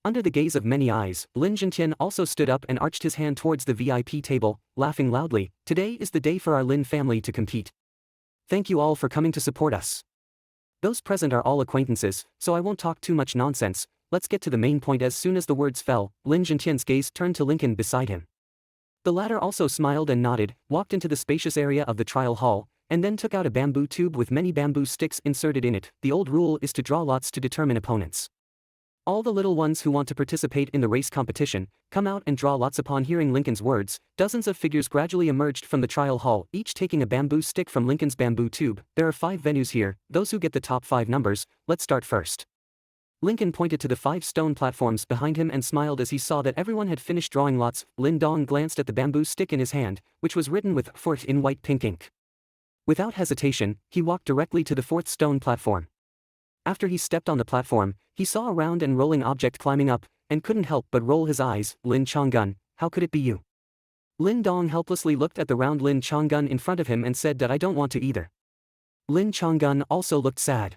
Under the gaze of many eyes, Lin Zhentian also stood up and arched his hand towards the VIP table, laughing loudly. Today is the day for our Lin family to compete. Thank you all for coming to support us. Those present are all acquaintances, so I won't talk too much nonsense. Let's get to the main point. As soon as the words fell, Lin Zhentian's gaze turned to Lincoln beside him. The latter also smiled and nodded, walked into the spacious area of the trial hall, and then took out a bamboo tube with many bamboo sticks inserted in it. The old rule is to draw lots to determine opponents. All the little ones who want to participate in the race competition, come out and draw lots. Upon hearing Lincoln's words, dozens of figures gradually emerged from the trial hall, each taking a bamboo stick from Lincoln's bamboo tube. There are 5 venues here, those who get the top 5 numbers, let's start first. Lincoln pointed to the 5 stone platforms behind him and smiled as he saw that everyone had finished drawing lots. Lin Dong glanced at the bamboo stick in his hand, which was written with "Fourth" in white pink ink. Without hesitation, he walked directly to the 4th stone platform. After he stepped on the platform, he saw a round and rolling object climbing up, and couldn't help but roll his eyes. Lin Changgun, how could it be you? Lin Dong helplessly looked at the round Lin Changgun in front of him and said that I don't want to either. Lin Changgun also looked sad.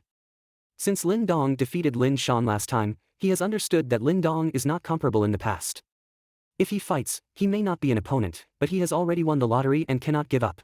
Since Lin Dong defeated Lin Shan last time, he has understood that Lin Dong is not comparable in the past. If he fights, he may not be an opponent, but he has already won the lottery and cannot give up.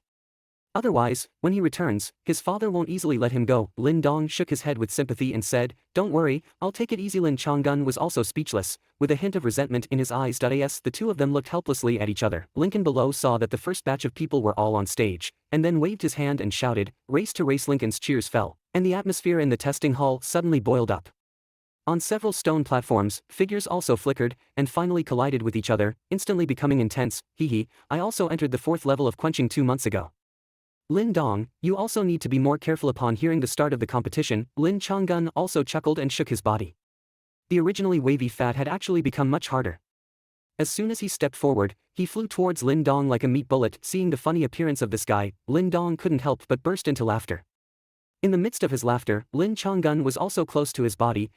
Otherwise, when he returns, his father won't easily let him go. Lin Dong shook his head with sympathy and said, don't worry, I'll take it easy. Lin Changgun was also speechless, with a hint of resentment in his eyes. As the two of them looked helplessly at each other, Lincoln below saw that the first batch of people were all on stage, and then waved his hand and shouted, race to race. Lincoln's cheers fell, and the atmosphere in the testing hall suddenly boiled up. On several stone platforms, figures also flickered, and finally collided with each other, instantly becoming intense. I also entered the 4th level of quenching 2 months ago. Lin Dong, you also need to be more careful. Upon hearing the start of the competition, Lin Changgun also chuckled and shook his body. The originally wavy fat had actually become much harder. As soon as he stepped forward, he flew towards Lin Dong like a meat bullet. Seeing the funny appearance of this guy, Lin Dong couldn't help but burst into laughter. In the midst of his laughter, Lin Changgun was also close to his body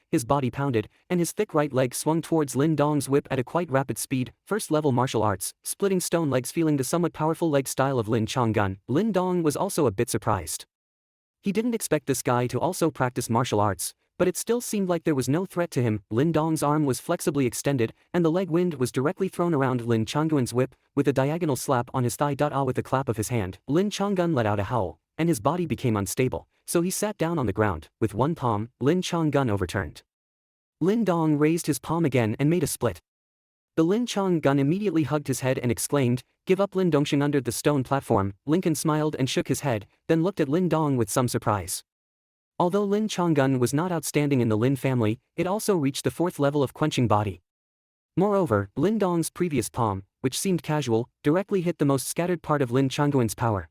pounded, and his thick right leg swung towards Lin Dong's whip at a quite rapid speed. 1st level martial arts, splitting stone legs. Feeling the somewhat powerful leg style of Lin Changgun, Lin Dong was also a bit surprised. He didn't expect this guy to also practice martial arts, but it still seemed like there was no threat to him. Lin Dong's arm was flexibly extended, and the leg wind was directly thrown around Lin Changgun's whip, with a diagonal slap on his thigh. With the clap of his hand, Lin Changgun let out a howl, and his body became unstable, so he sat down on the ground. With one palm, Lin Changgun overturned. Lin Dong raised his palm again and made a split. The Lin Changgun immediately hugged his head and exclaimed, give up. Lin Dongsheng under the stone platform. Lincoln smiled and shook his head, then looked at Lin Dong with some surprise. Although Lin Changgun was not outstanding in the Lin family, it also reached the 4th level of quenching body. Moreover, Lin Dong's previous palm, which seemed casual, directly hit the most scattered part of Lin Changgun's power.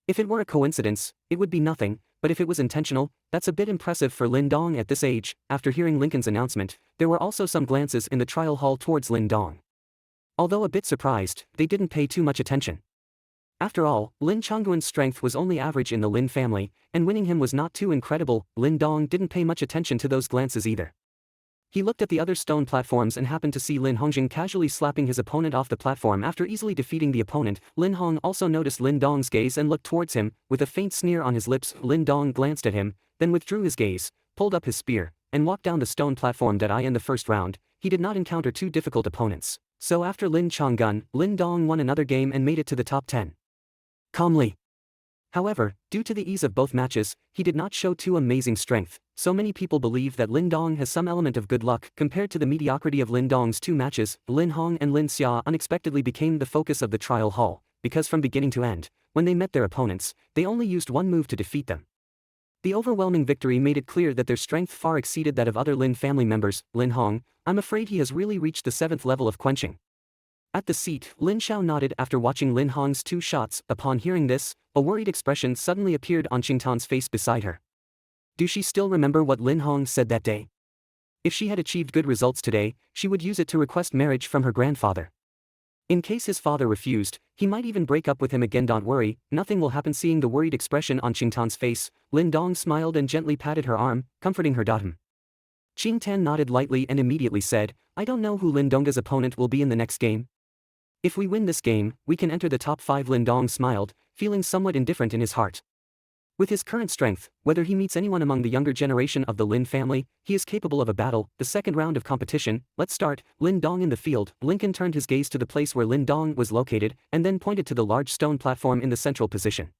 If it were a coincidence, it would be nothing, but if it was intentional, that's a bit impressive for Lin Dong at this age. After hearing Lincoln's announcement, there were also some glances in the trial hall towards Lin Dong. Although a bit surprised, they didn't pay too much attention. After all, Lin Changgun's strength was only average in the Lin family, and winning him was not too incredible. Lin Dong didn't pay much attention to those glances either. He looked at the other stone platforms and happened to see Lin Hongxing casually slapping his opponent off the platform after easily defeating the opponent. Lin Hong also noticed Lin Dong's gaze and looked towards him, with a faint sneer on his lips. Lin Dong glanced at him, then withdrew his gaze, pulled up his spear, and walked down the stone platform. In the first round, he did not encounter 2 difficult opponents, so after Lin Changgun, Lin Dong won another game and made it to the top 10. Calmly. However, due to the ease of both matches, he did not show too amazing strength. So many people believe that Lin Dong has some element of good luck. Compared to the mediocrity of Lin Dong's 2 matches, Lin Hong and Lin Xia unexpectedly became the focus of the trial hall, because from beginning to end, when they met their opponents, they only used one move to defeat them. The overwhelming victory made it clear that their strength far exceeded that of other Lin family members. Lin Hong, I'm afraid he has really reached the 7th level of quenching. At the seat, Lin Xiao nodded after watching Lin Hong's 2 shots. Upon hearing this, a worried expression suddenly appeared on Qingtan's face beside her. Do she still remember what Lin Hong said that day? If she had achieved good results today, she would use it to request marriage from her grandfather. In case his father refused, he might even break up with him again. Don't worry, nothing will happen. Seeing the worried expression on Qingtan's face, Lin Dong smiled and gently patted her arm, comforting her. Qingtan nodded lightly and immediately said, I don't know who Lin Dong's opponent will be in the next game. If we win this game, we can enter the top 5. Lin Dong smiled, feeling somewhat indifferent in his heart. With his current strength, whether he meets anyone among the younger generation of the Lin family, he is capable of a battle. The second round of competition, let's start. Lin Dong in the field. Lincoln turned his gaze to the place where Lin Dong was located, and then pointed to the large stone platform in the central position.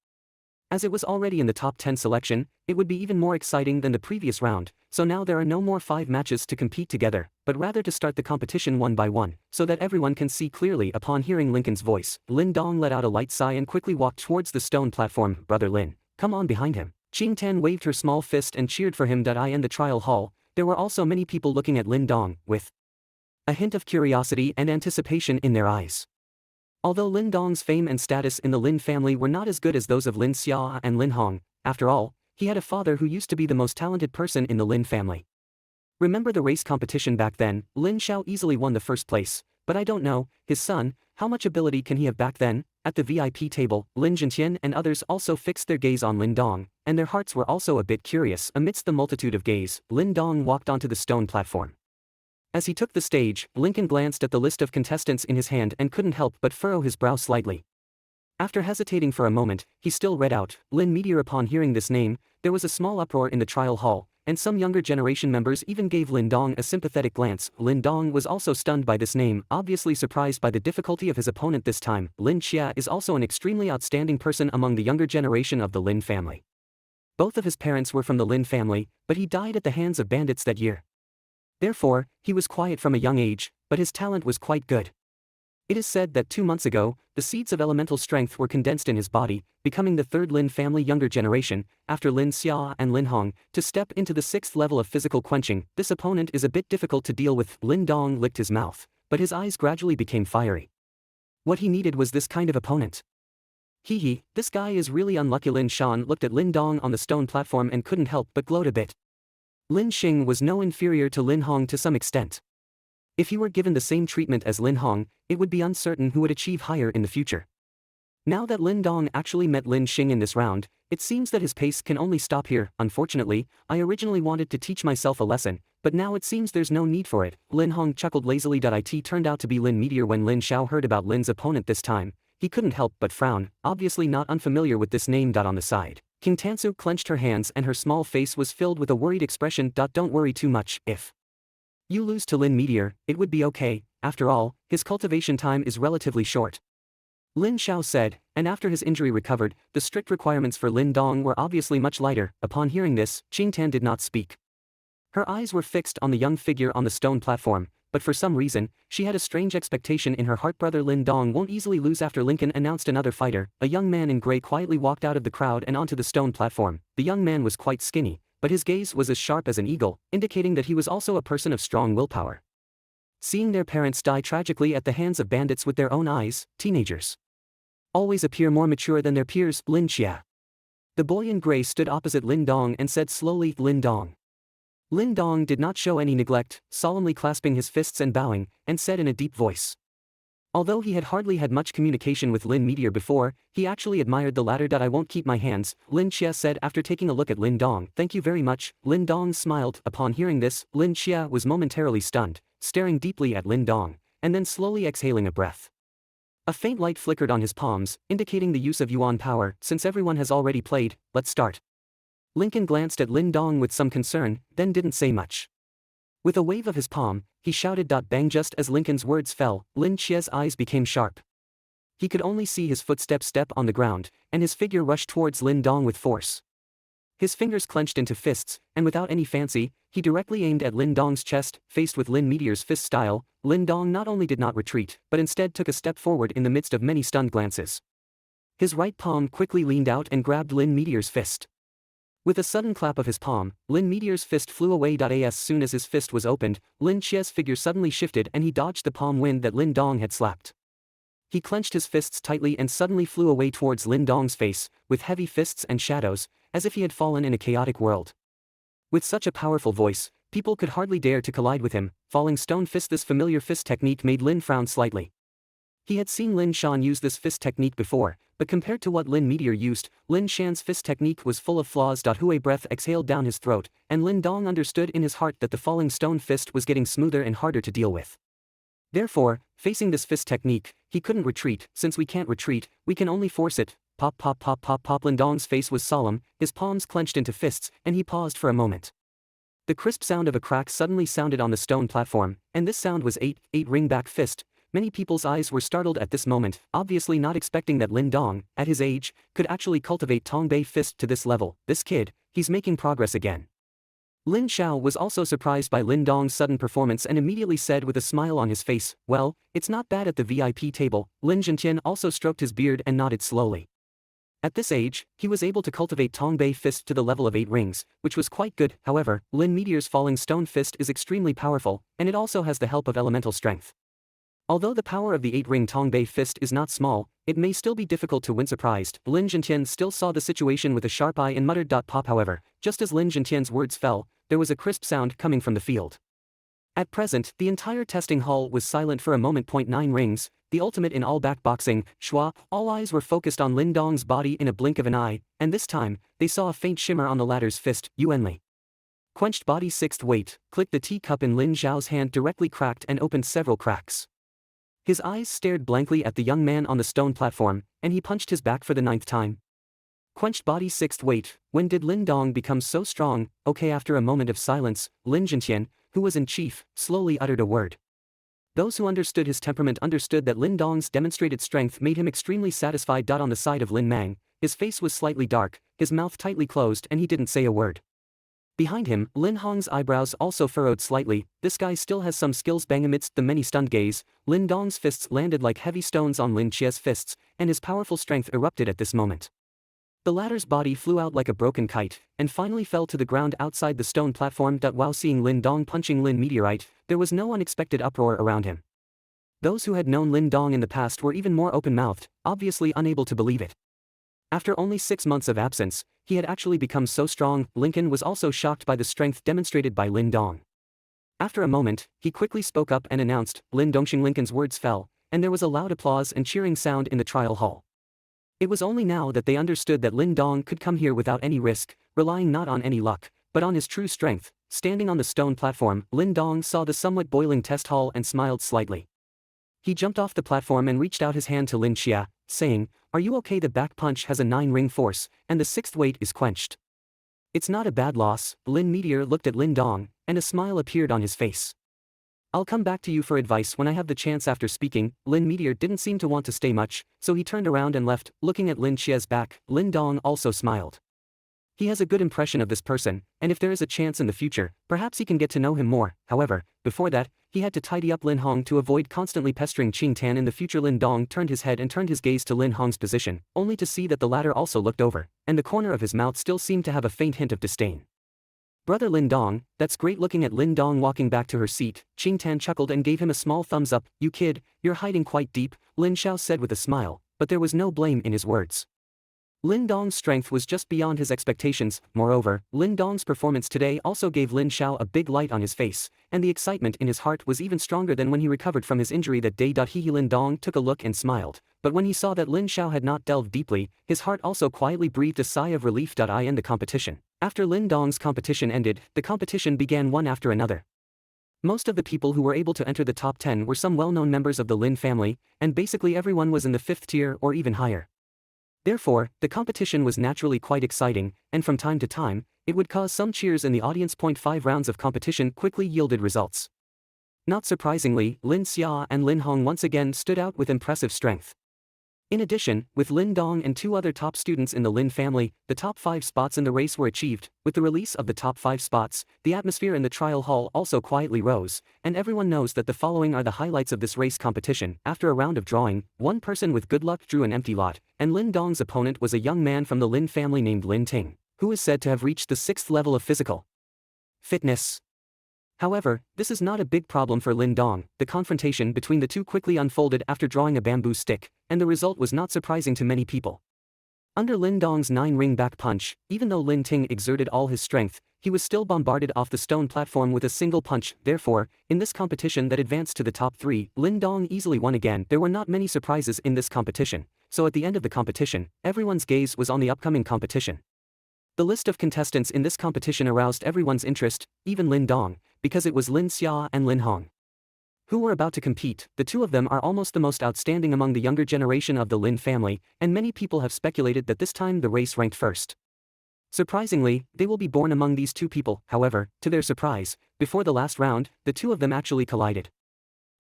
As it was already in the top 10 selection, it would be even more exciting than the previous round, so now there are no more 5 matches to compete together, but rather to start the competition one by one, so that everyone can see clearly. Upon hearing Lincoln's voice, Lin Dong let out a light sigh and quickly walked towards the stone platform. Brother Lin, come on behind him. Qing Tan waved her small fist and cheered for him. I in the trial hall, there were also many people looking at Lin Dong, with a hint of curiosity and anticipation in their eyes. Although Lin Dong's fame and status in the Lin family were not as good as those of Lin Xia and Lin Hong, after all, he had a father who used to be the most talented person in the Lin family. Remember the race competition back then? Lin Xiao easily won the first place, but I don't know, his son, how much ability can he have back then? At the VIP table, Lin Zhenqian and others also fixed their gaze on Lin Dong, and their hearts were also a bit curious. Amidst the multitude of gaze, Lin Dong walked onto the stone platform. As he took the stage, Lincoln glanced at the list of contestants in his hand and couldn't help but furrow his brow slightly. After hesitating for a moment, he still read out, Lin Meteor. Upon hearing this name, there was a small uproar in the trial hall, and some younger generation members even gave Lin Dong a sympathetic glance. Lin Dong was also stunned by this name, obviously surprised by the difficulty of his opponent this time. Lin Xia is also an extremely outstanding person among the younger generation of the Lin family. Both of his parents were from the Lin family, but he died at the hands of bandits that year. Therefore, he was quiet from a young age, but his talent was quite good. It is said that 2 months ago, the seeds of elemental strength were condensed in his body, becoming the third Lin family younger generation, after Lin Xia and Lin Hong, to step into the 6th level of physical quenching. This opponent is a bit difficult to deal with. Lin Dong licked his mouth, but his eyes gradually became fiery. What he needed was this kind of opponent. Hee, this guy is really unlucky. Lin Shan looked at Lin Dong on the stone platform and couldn't help but gloat a bit. Lin Xing was no inferior to Lin Hong to some extent. If he were given the same treatment as Lin Hong, it would be uncertain who would achieve higher in the future. Now that Lin Dong actually met Lin Xing in this round, it seems that his pace can only stop here. Unfortunately, I originally wanted to teach myself a lesson, but now it seems there's no need for it. Lin Hong chuckled lazily. It turned out to be Lin Meteor. When Lin Xiao heard about Lin's opponent this time, he couldn't help but frown, obviously not unfamiliar with this name. On the side, King Tansu clenched her hands and her small face was filled with a worried expression. Don't worry too much. If you lose to Lin Meteor, it would be okay. After all, his cultivation time is relatively short. Lin Xiao said, and after his injury recovered, the strict requirements for Lin Dong were obviously much lighter. Upon hearing this, Qing Tan did not speak. Her eyes were fixed on the young figure on the stone platform, but for some reason, she had a strange expectation in her heart. Brother Lin Dong won't easily lose. After Lincoln announced another fighter, a young man in gray quietly walked out of the crowd and onto the stone platform. The young man was quite skinny, but his gaze was as sharp as an eagle, indicating that he was also a person of strong willpower. Seeing their parents die tragically at the hands of bandits with their own eyes, teenagers always appear more mature than their peers. Lin Xia. The boy in gray stood opposite Lin Dong and said slowly, Lin Dong. Lin Dong did not show any neglect, solemnly clasping his fists and bowing, and said in a deep voice. Although he had hardly had much communication with Lin Meteor before, he actually admired the latter. I won't keep my hands, Lin Xia said after taking a look at Lin Dong. Thank you very much. Lin Dong smiled. Upon hearing this, Lin Xia was momentarily stunned, staring deeply at Lin Dong, and then slowly exhaling a breath. A faint light flickered on his palms, indicating the use of Yuan power. Since everyone has already played, let's start. Lincoln glanced at Lin Dong with some concern, then didn't say much. With a wave of his palm, he shouted. Bang! Just as Lincoln's words fell, Lin Xia's eyes became sharp. He could only see his footsteps step on the ground, and his figure rushed towards Lin Dong with force. His fingers clenched into fists, and without any fancy, he directly aimed at Lin Dong's chest. Faced with Lin Meteor's fist style, Lin Dong not only did not retreat, but instead took a step forward in the midst of many stunned glances. His right palm quickly leaned out and grabbed Lin Meteor's fist. With a sudden clap of his palm, Lin Meteor's fist flew away. As soon as his fist was opened, Lin Xia's figure suddenly shifted and he dodged the palm wind that Lin Dong had slapped. He clenched his fists tightly and suddenly flew away towards Lin Dong's face, with heavy fists and shadows, as if he had fallen in a chaotic world. With such a powerful voice, people could hardly dare to collide with him. Falling stone fist. This familiar fist technique made Lin frown slightly. He had seen Lin Shan use this fist technique before, but compared to what Lin Meteor used, Lin Shan's fist technique was full of flaws. Hui breath exhaled down his throat, and Lin Dong understood in his heart that the falling stone fist was getting smoother and harder to deal with. Therefore, facing this fist technique, he couldn't retreat. Since we can't retreat, we can only force it. pop pop pop pop pop. Lin Dong's face was solemn, his palms clenched into fists, and he paused for a moment. The crisp sound of a crack suddenly sounded on the stone platform, and this sound was eight ring-back fist. Many people's eyes were startled at this moment, obviously not expecting that Lin Dong, at his age, could actually cultivate Tongbei fist to this level. This kid, he's making progress again. Lin Xiao was also surprised by Lin Dong's sudden performance and immediately said with a smile on his face, "Well, it's not bad at the VIP table." Lin Zhentian also stroked his beard and nodded slowly. At this age, he was able to cultivate Tongbei fist to the level of 8 rings, which was quite good. However, Lin Meteor's falling stone fist is extremely powerful, and it also has the help of elemental strength. Although the power of the 8-ring Tongbei fist is not small, it may still be difficult to win. Surprised, Lin Zhentian still saw the situation with a sharp eye and muttered, "Pop." However, just as Lin Zhentian's words fell, there was a crisp sound coming from the field. At present, the entire testing hall was silent for a moment. 9 rings, the ultimate in all backboxing, Shua. All eyes were focused on Lin Dong's body in a blink of an eye, and this time, they saw a faint shimmer on the latter's fist, Yuanli. Quenched body 6th weight, clicked. The teacup in Lin Zhao's hand directly cracked and opened several cracks. His eyes stared blankly at the young man on the stone platform, and he punched his back for the 9th time. Quenched body 6th weight, when did Lin Dong become so strong? Okay. After a moment of silence, Lin Zhentian, who was in chief, slowly uttered a word. Those who understood his temperament understood that Lin Dong's demonstrated strength made him extremely satisfied. On the side of Lin Mang, his face was slightly dark, his mouth tightly closed, and he didn't say a word. Behind him, Lin Hong's eyebrows also furrowed slightly. This guy still has some skills. Bang. Amidst the many stunned gaze, Lin Dong's fists landed like heavy stones on Lin Qia's fists, and his powerful strength erupted at this moment. The latter's body flew out like a broken kite, and finally fell to the ground outside the stone platform. While seeing Lin Dong punching Lin Meteorite, there was no unexpected uproar around him. Those who had known Lin Dong in the past were even more open-mouthed, obviously unable to believe it. After only 6 months of absence, he had actually become so strong. Lincoln was also shocked by the strength demonstrated by Lin Dong. After a moment, he quickly spoke up and announced, "Lin Dongxing." Lincoln's words fell, and there was a loud applause and cheering sound in the trial hall. It was only now that they understood that Lin Dong could come here without any risk, relying not on any luck, but on his true strength. Standing on the stone platform, Lin Dong saw the somewhat boiling test hall and smiled slightly. He jumped off the platform and reached out his hand to Lin Xia, saying, "Are you okay? The back punch has a 9-ring force, and the 6th weight is quenched." "It's not a bad loss." Lin Meteor looked at Lin Dong, and a smile appeared on his face. "I'll come back to you for advice when I have the chance." After speaking, Lin Meteor didn't seem to want to stay much, so he turned around and left. Looking at Lin Qia's back, Lin Dong also smiled. He has a good impression of this person, and if there is a chance in the future, perhaps he can get to know him more. However, before that, he had to tidy up Lin Hong to avoid constantly pestering Qing Tan in the future. Lin Dong turned his head and turned his gaze to Lin Hong's position, only to see that the latter also looked over, and the corner of his mouth still seemed to have a faint hint of disdain. "Brother Lin Dong, that's great." Looking at Lin Dong walking back to her seat, Qing Tan chuckled and gave him a small thumbs up. "You kid, you're hiding quite deep," Lin Xiao said with a smile, but there was no blame in his words. Lin Dong's strength was just beyond his expectations. Moreover, Lin Dong's performance today also gave Lin Xiao a big light on his face, and the excitement in his heart was even stronger than when he recovered from his injury that day. Lin Dong took a look and smiled, but when he saw that Lin Xiao had not delved deeply, his heart also quietly breathed a sigh of relief. I end the competition. After Lin Dong's competition ended, the competition began one after another. Most of the people who were able to enter the top 10 were some well-known members of the Lin family, and basically everyone was in the 5th tier or even higher. Therefore, the competition was naturally quite exciting, and from time to time, it would cause some cheers in the audience. 5 rounds of competition quickly yielded results. Not surprisingly, Lin Xia and Lin Hong once again stood out with impressive strength. In addition, with Lin Dong and 2 other top students in the Lin family, the top 5 spots in the race were achieved. With the release of the top 5 spots, the atmosphere in the trial hall also quietly rose, and everyone knows that the following are the highlights of this race competition. After a round of drawing, one person with good luck drew an empty lot, and Lin Dong's opponent was a young man from the Lin family named Lin Ting, who is said to have reached the 6th level of physical fitness. However, this is not a big problem for Lin Dong. The confrontation between the two quickly unfolded after drawing a bamboo stick, and the result was not surprising to many people. Under Lin Dong's 9-ring back punch, even though Lin Ting exerted all his strength, he was still bombarded off the stone platform with a single punch. Therefore, in this competition that advanced to the top 3, Lin Dong easily won again. There were not many surprises in this competition, so at the end of the competition, everyone's gaze was on the upcoming competition. The list of contestants in this competition aroused everyone's interest, even Lin Dong, because it was Lin Xia and Lin Hong. who were about to compete. The two of them are almost the most outstanding among the younger generation of the Lin family, and many people have speculated that this time the race ranked first. Surprisingly, they will be born among these two people. However, to their surprise, before the last round, the two of them actually collided.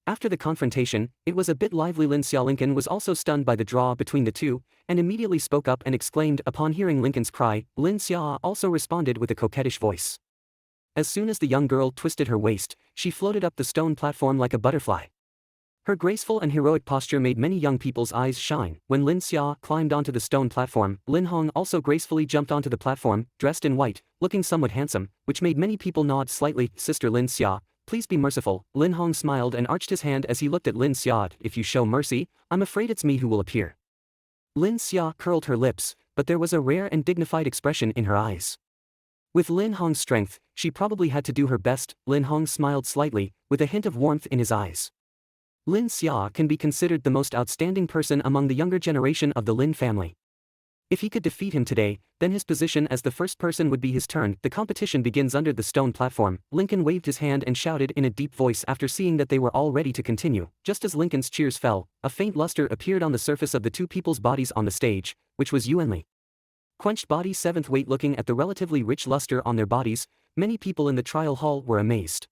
After the confrontation, it was a bit lively. Lin Lincoln was also stunned by the draw between the two, and immediately spoke up and exclaimed upon hearing Lincoln's cry. Lin Xia also responded with a coquettish voice. As soon as the young girl twisted her waist, she floated up the stone platform like a butterfly. Her graceful and heroic posture made many young people's eyes shine. When Lin Xia climbed onto the stone platform, Lin Hong also gracefully jumped onto the platform, dressed in white, looking somewhat handsome, which made many people nod slightly. Sister Lin Xia, please be merciful. Lin Hong smiled and arched his hand as he looked at Lin Xia. If you show mercy, I'm afraid it's me who will appear. Lin Xia curled her lips, but there was a rare and dignified expression in her eyes. With Lin Hong's strength, she probably had to do her best. Lin Hong smiled slightly, with a hint of warmth in his eyes. Lin Xia can be considered the most outstanding person among the younger generation of the Lin family. If he could defeat him today, then his position as the first person would be his turn. The competition begins under the stone platform. Lincoln waved his hand and shouted in a deep voice after seeing that they were all ready to continue. Just as Lincoln's cheers fell, a faint luster appeared on the surface of the two people's bodies on the stage, which was Yuanli. Quenched body seventh weight. Looking at the relatively rich luster on their bodies, many people in the trial hall were amazed.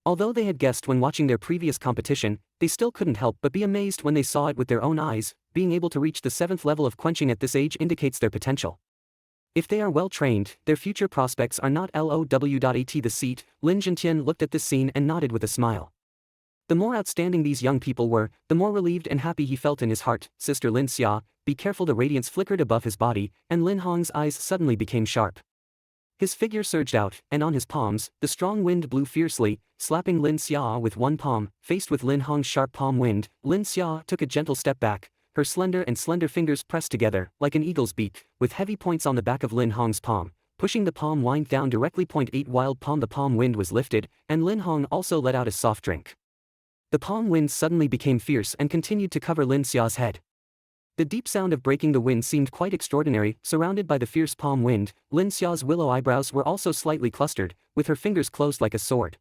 Although they had guessed when watching their previous competition, they still couldn't help but be amazed when they saw it with their own eyes. Being able to reach the 7th level of quenching at this age indicates their potential. If they are well trained, their future prospects are not low. The seat. Lin Zhentian looked at this scene and nodded with a smile. The more outstanding these young people were, the more relieved and happy he felt in his heart. Sister Lin Xia, be careful. The radiance flickered above his body, and Lin Hong's eyes suddenly became sharp. His figure surged out, and on his palms, the strong wind blew fiercely, slapping Lin Xia with one palm. Faced with Lin Hong's sharp palm wind, Lin Xia took a gentle step back, her slender fingers pressed together, like an eagle's beak, with heavy points on the back of Lin Hong's palm, pushing the palm wind down directly. 8 wild palm. The palm wind was lifted, and Lin Hong also let out a soft drink. The palm wind suddenly became fierce and continued to cover Lin Xia's head. The deep sound of breaking the wind seemed quite extraordinary. Surrounded by the fierce palm wind, Lin Xia's willow eyebrows were also slightly clustered, with her fingers closed like a sword.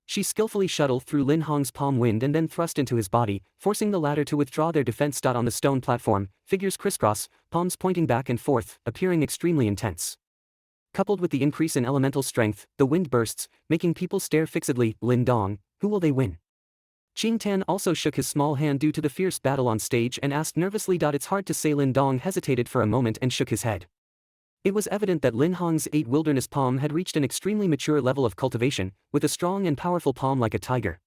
She skillfully shuttled through Lin Hong's palm wind and then thrust into his body, forcing the latter to withdraw their defense. On the stone platform, figures crisscross, palms pointing back and forth, appearing extremely intense. Coupled with the increase in elemental strength, the wind bursts, making people stare fixedly. Lin Dong, who will they win? Qing Tan also shook his small hand due to the fierce battle on stage and asked nervously. It's hard to say. Lin Dong hesitated for a moment and shook his head. It was evident that Lin Hong's 8 wilderness palm had reached an extremely mature level of cultivation, with a strong and powerful palm like a tiger.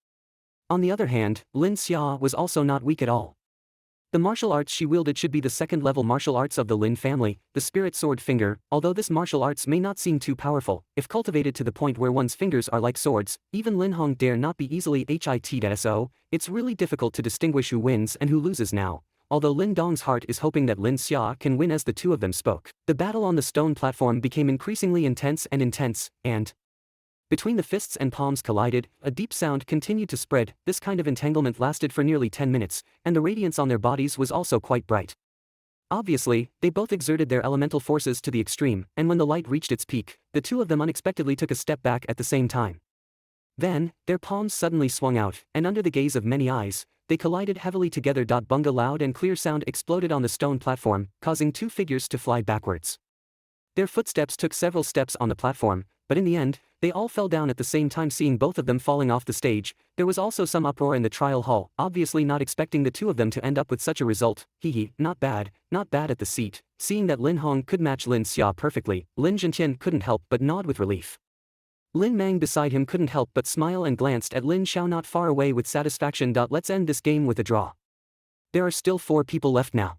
On the other hand, Lin Xia was also not weak at all. The martial arts she wielded should be the second-level martial arts of the Lin family, the spirit sword finger. Although this martial arts may not seem too powerful, if cultivated to the point where one's fingers are like swords, even Lin Hong dare not be easily hit. So, it's really difficult to distinguish who wins and who loses now. Although Lin Dong's heart is hoping that Lin Xia can win. As the two of them spoke, the battle on the stone platform became increasingly intense, and between the fists and palms collided, a deep sound continued to spread. This kind of entanglement lasted for nearly 10 minutes, and the radiance on their bodies was also quite bright. Obviously, they both exerted their elemental forces to the extreme, and when the light reached its peak, the two of them unexpectedly took a step back at the same time. Then, their palms suddenly swung out, and under the gaze of many eyes, they collided heavily together. Bunga loud and clear sound exploded on the stone platform, causing two figures to fly backwards. Their footsteps took several steps on the platform, but in the end, they all fell down at the same time. Seeing both of them falling off the stage, there was also some uproar in the trial hall, obviously not expecting the two of them to end up with such a result. Not bad at the seat. Seeing that Lin Hong could match Lin Xia perfectly, Lin Zhentian couldn't help but nod with relief. Lin Mang beside him couldn't help but smile and glanced at Lin Xiao not far away with satisfaction. Let's end this game with a draw. There are still 4 people left now.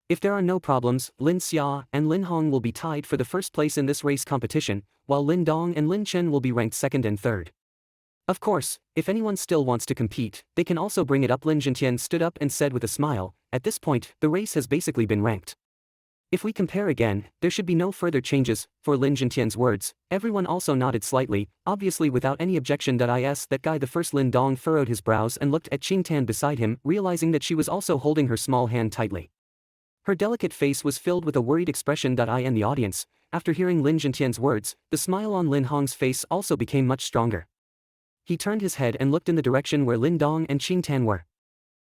If there are no problems, Lin Xia and Lin Hong will be tied for the first place in this race competition, while Lin Dong and Lin Chen will be ranked 2nd and 3rd. Of course, if anyone still wants to compete, they can also bring it up. Lin Zhentian stood up and said with a smile, at this point, the race has basically been ranked. If we compare again, there should be no further changes. For Lin Zhentian's words, everyone also nodded slightly, obviously without any objection. That guy. The first Lin Dong furrowed his brows and looked at Qing Tan beside him, realizing that she was also holding her small hand tightly. Her delicate face was filled with a worried expression. And the audience, after hearing Lin Zhentian's words, the smile on Lin Hong's face also became much stronger. he turned his head and looked in the direction where Lin Dong and Qing Tan were.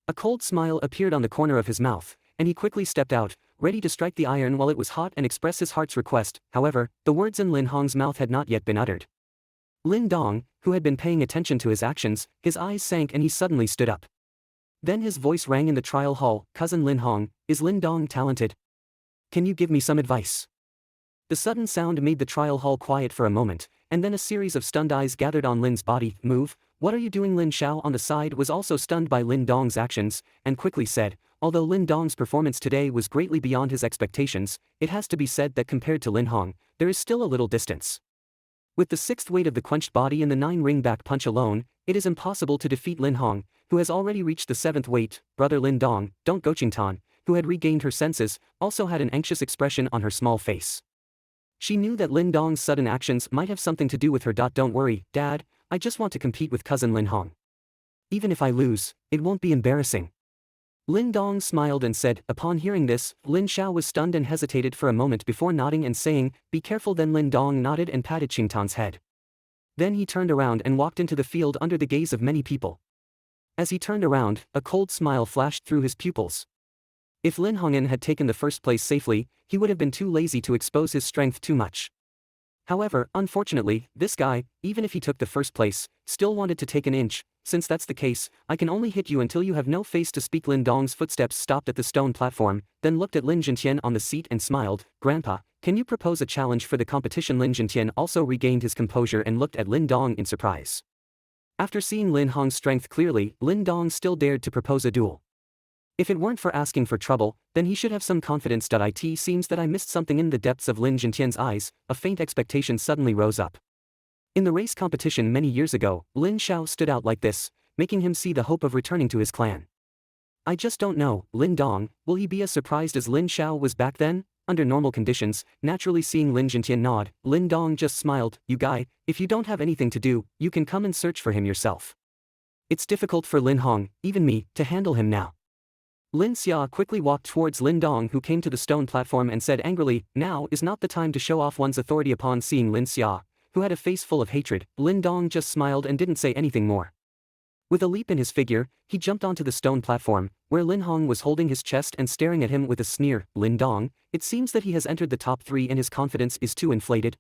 A cold smile appeared on the corner of his mouth, and he quickly stepped out, ready to strike the iron while it was hot and express his heart's request. However, the words in Lin Hong's mouth had not yet been uttered. Lin Dong, who had been paying attention to his actions, his eyes sank and he suddenly stood up. Then his voice rang in the trial hall, "Cousin Lin Hong, is Lin Dong talented? Can you give me some advice?" The sudden sound made the trial hall quiet for a moment, and then a series of stunned eyes gathered on Lin's body. "Move, what are you doing?" Lin Xiao on the side was also stunned by Lin Dong's actions, and quickly said, although Lin Dong's performance today was greatly beyond his expectations, it has to be said that compared to Lin Hong, there is still a little distance. With the 6th weight of the quenched body and the 9-ring back punch alone, it is impossible to defeat Lin Hong, who has already reached the 7th weight. Brother Lin Dong, don't go. Qing Tan, who had regained her senses, also had an anxious expression on her small face. She knew that Lin Dong's sudden actions might have something to do with her. "Don't worry, Dad, I just want to compete with cousin Lin Hong. Even if I lose, it won't be embarrassing." Lin Dong smiled and said. Upon hearing this, Lin Xiao was stunned and hesitated for a moment before nodding and saying, "Be careful." Then Lin Dong nodded and patted Qing Tan's head. Then he turned around and walked into the field under the gaze of many people. As he turned around, a cold smile flashed through his pupils. If Lin Hongyan had taken the first place safely, he would have been too lazy to expose his strength too much. However, unfortunately, this guy, even if he took the first place, still wanted to take an inch. "Since that's the case, I can only hit you until you have no face to speak." Lin Dong's footsteps stopped at the stone platform, then looked at Lin Jintian on the seat and smiled. "Grandpa, can you propose a challenge for the competition?" Lin Jintian also regained his composure and looked at Lin Dong in surprise. After seeing Lin Hong's strength clearly, Lin Dong still dared to propose a duel. If it weren't for asking for trouble, then he should have some confidence. It seems that I missed something. In the depths of Lin Jintian's eyes, a faint expectation suddenly rose up. In the race competition many years ago, Lin Xiao stood out like this, making him see the hope of returning to his clan. I just don't know, Lin Dong, will he be as surprised as Lin Xiao was back then? Under normal conditions, naturally seeing Lin Jintian nod, Lin Dong just smiled. "You guy, if you don't have anything to do, you can come and search for him yourself. It's difficult for Lin Hong, even me, to handle him now." Lin Xia quickly walked towards Lin Dong, who came to the stone platform and said angrily, "Now is not the time to show off one's authority." Upon seeing Lin Xia, who had a face full of hatred, Lin Dong just smiled and didn't say anything more. With a leap in his figure, he jumped onto the stone platform, where Lin Hong was holding his chest and staring at him with a sneer. "Lin Dong, it seems that he has entered the top 3 and his confidence is too inflated."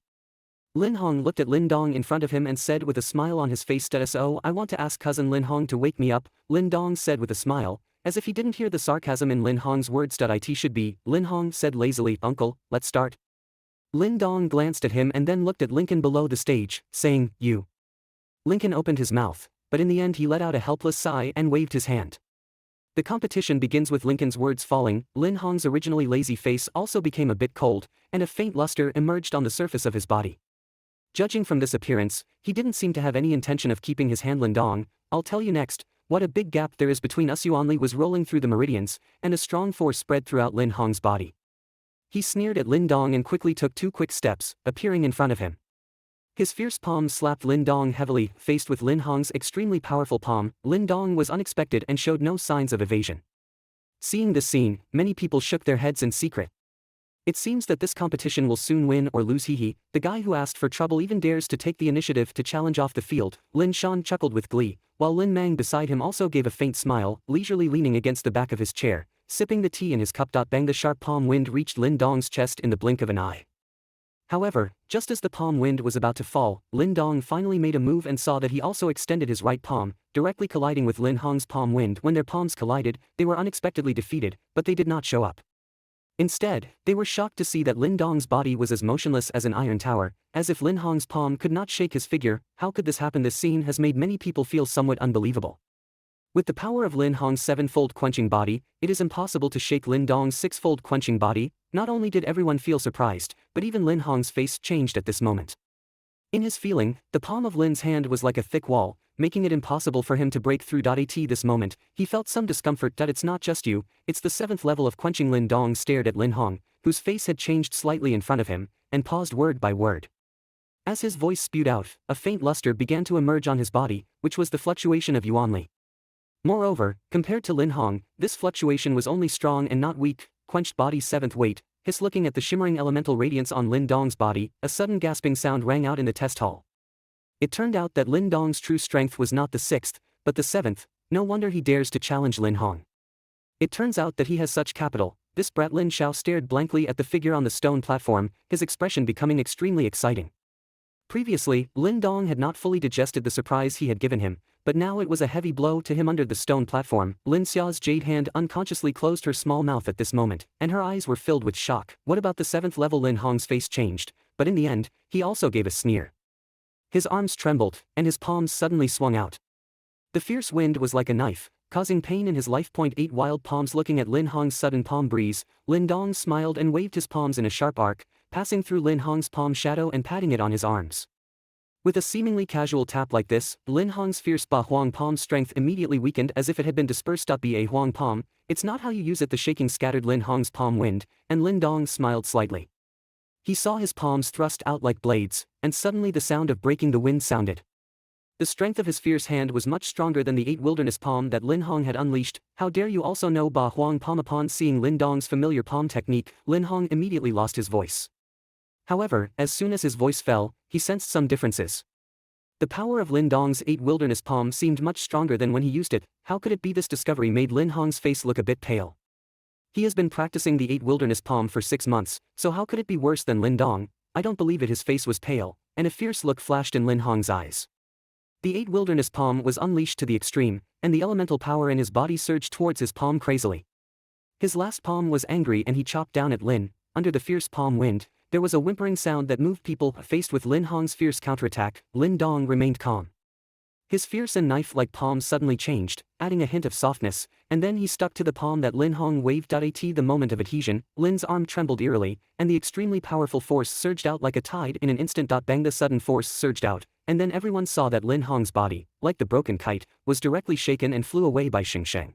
Lin Hong looked at Lin Dong in front of him and said with a smile on his face, "So I want to ask cousin Lin Hong to wake me up." Lin Dong said with a smile, as if he didn't hear the sarcasm in Lin Hong's words. "It should be," Lin Hong said lazily. "Uncle, let's start." Lin Dong glanced at him and then looked at Lincoln below the stage, saying, "You." Lincoln opened his mouth, but in the end he let out a helpless sigh and waved his hand. The competition begins. With Lincoln's words falling, Lin Hong's originally lazy face also became a bit cold, and a faint luster emerged on the surface of his body. Judging from this appearance, he didn't seem to have any intention of keeping his hand. "Lin Dong, I'll tell you next. What a big gap there is between us." Yuanli was rolling through the meridians, and a strong force spread throughout Lin Hong's body. He sneered at Lin Dong and quickly took 2 quick steps, appearing in front of him. His fierce palms slapped Lin Dong heavily. Faced with Lin Hong's extremely powerful palm, Lin Dong was unexpected and showed no signs of evasion. Seeing this scene, many people shook their heads in secret. It seems that this competition will soon win or lose. The guy who asked for trouble even dares to take the initiative to challenge off the field. Lin Shan chuckled with glee, while Lin Mang beside him also gave a faint smile, leisurely leaning against the back of his chair, sipping the tea in his cup. Bang, the sharp palm wind reached Lin Dong's chest in the blink of an eye. However, just as the palm wind was about to fall, Lin Dong finally made a move and saw that he also extended his right palm, directly colliding with Lin Hong's palm wind. When their palms collided, they were unexpectedly defeated, but they did not show up. Instead, they were shocked to see that Lin Dong's body was as motionless as an iron tower, as if Lin Hong's palm could not shake his figure. How could this happen? This scene has made many people feel somewhat unbelievable. With the power of Lin Hong's 7-fold quenching body, it is impossible to shake Lin Dong's 6-fold quenching body. Not only did everyone feel surprised, but even Lin Hong's face changed at this moment. In his feeling, the palm of Lin's hand was like a thick wall, making it impossible for him to break through. At this moment, he felt some discomfort. It's not just you, it's the 7th level of quenching. Lin Dong stared at Lin Hong, whose face had changed slightly in front of him, and paused word by word. As his voice spewed out, a faint luster began to emerge on his body, which was the fluctuation of Yuanli. Moreover, compared to Lin Hong, this fluctuation was only strong and not weak. Quenched body 7th weight. Looking at the shimmering elemental radiance on Lin Dong's body, a sudden gasping sound rang out in the test hall. It turned out that Lin Dong's true strength was not the 6th, but the 7th, no wonder he dares to challenge Lin Hong. It turns out that he has such capital. This brat Lin Xiao stared blankly at the figure on the stone platform, his expression becoming extremely exciting. Previously, Lin Dong had not fully digested the surprise he had given him, but now it was a heavy blow to him under the stone platform. Lin Xiao's jade hand unconsciously closed her small mouth at this moment, and her eyes were filled with shock. What about the 7th level? Lin Hong's face changed, but in the end, he also gave a sneer. His arms trembled, and his palms suddenly swung out. The fierce wind was like a knife, causing pain in his life. 8 Wild palms. Looking at Lin Hong's sudden palm breeze, Lin Dong smiled and waved his palms in a sharp arc, passing through Lin Hong's palm shadow and patting it on his arms. With a seemingly casual tap like this, Lin Hong's fierce Ba Huang palm strength immediately weakened as if it had been dispersed. Ba Huang palm, it's not how you use it. The shaking scattered Lin Hong's palm wind, and Lin Dong smiled slightly. He saw his palms thrust out like blades, and suddenly the sound of breaking the wind sounded. The strength of his fierce hand was much stronger than the 8 wilderness palm that Lin Hong had unleashed. How dare you also know Ba Huang palm? Upon seeing Lin Dong's familiar palm technique, Lin Hong immediately lost his voice. However, as soon as his voice fell, he sensed some differences. The power of Lin Dong's 8 wilderness palm seemed much stronger than when he used it. How could it be? This discovery made Lin Hong's face look a bit pale. He has been practicing the 8 wilderness palm for 6 months, so how could it be worse than Lin Dong? I don't believe it. His face was pale, and a fierce look flashed in Lin Hong's eyes. The 8 wilderness palm was unleashed to the extreme, and the elemental power in his body surged towards his palm crazily. His last palm was angry and he chopped down at Lin. Under the fierce palm wind, there was a whimpering sound that moved people. Faced with Lin Hong's fierce counterattack, Lin Dong remained calm. His fierce and knife-like palm suddenly changed, adding a hint of softness, and then he stuck to the palm that Lin Hong waved. At the moment of adhesion, Lin's arm trembled eerily, and the extremely powerful force surged out like a tide in an instant. Bang! The sudden force surged out, and then everyone saw that Lin Hong's body, like the broken kite, was directly shaken and flew away by Xing Sheng.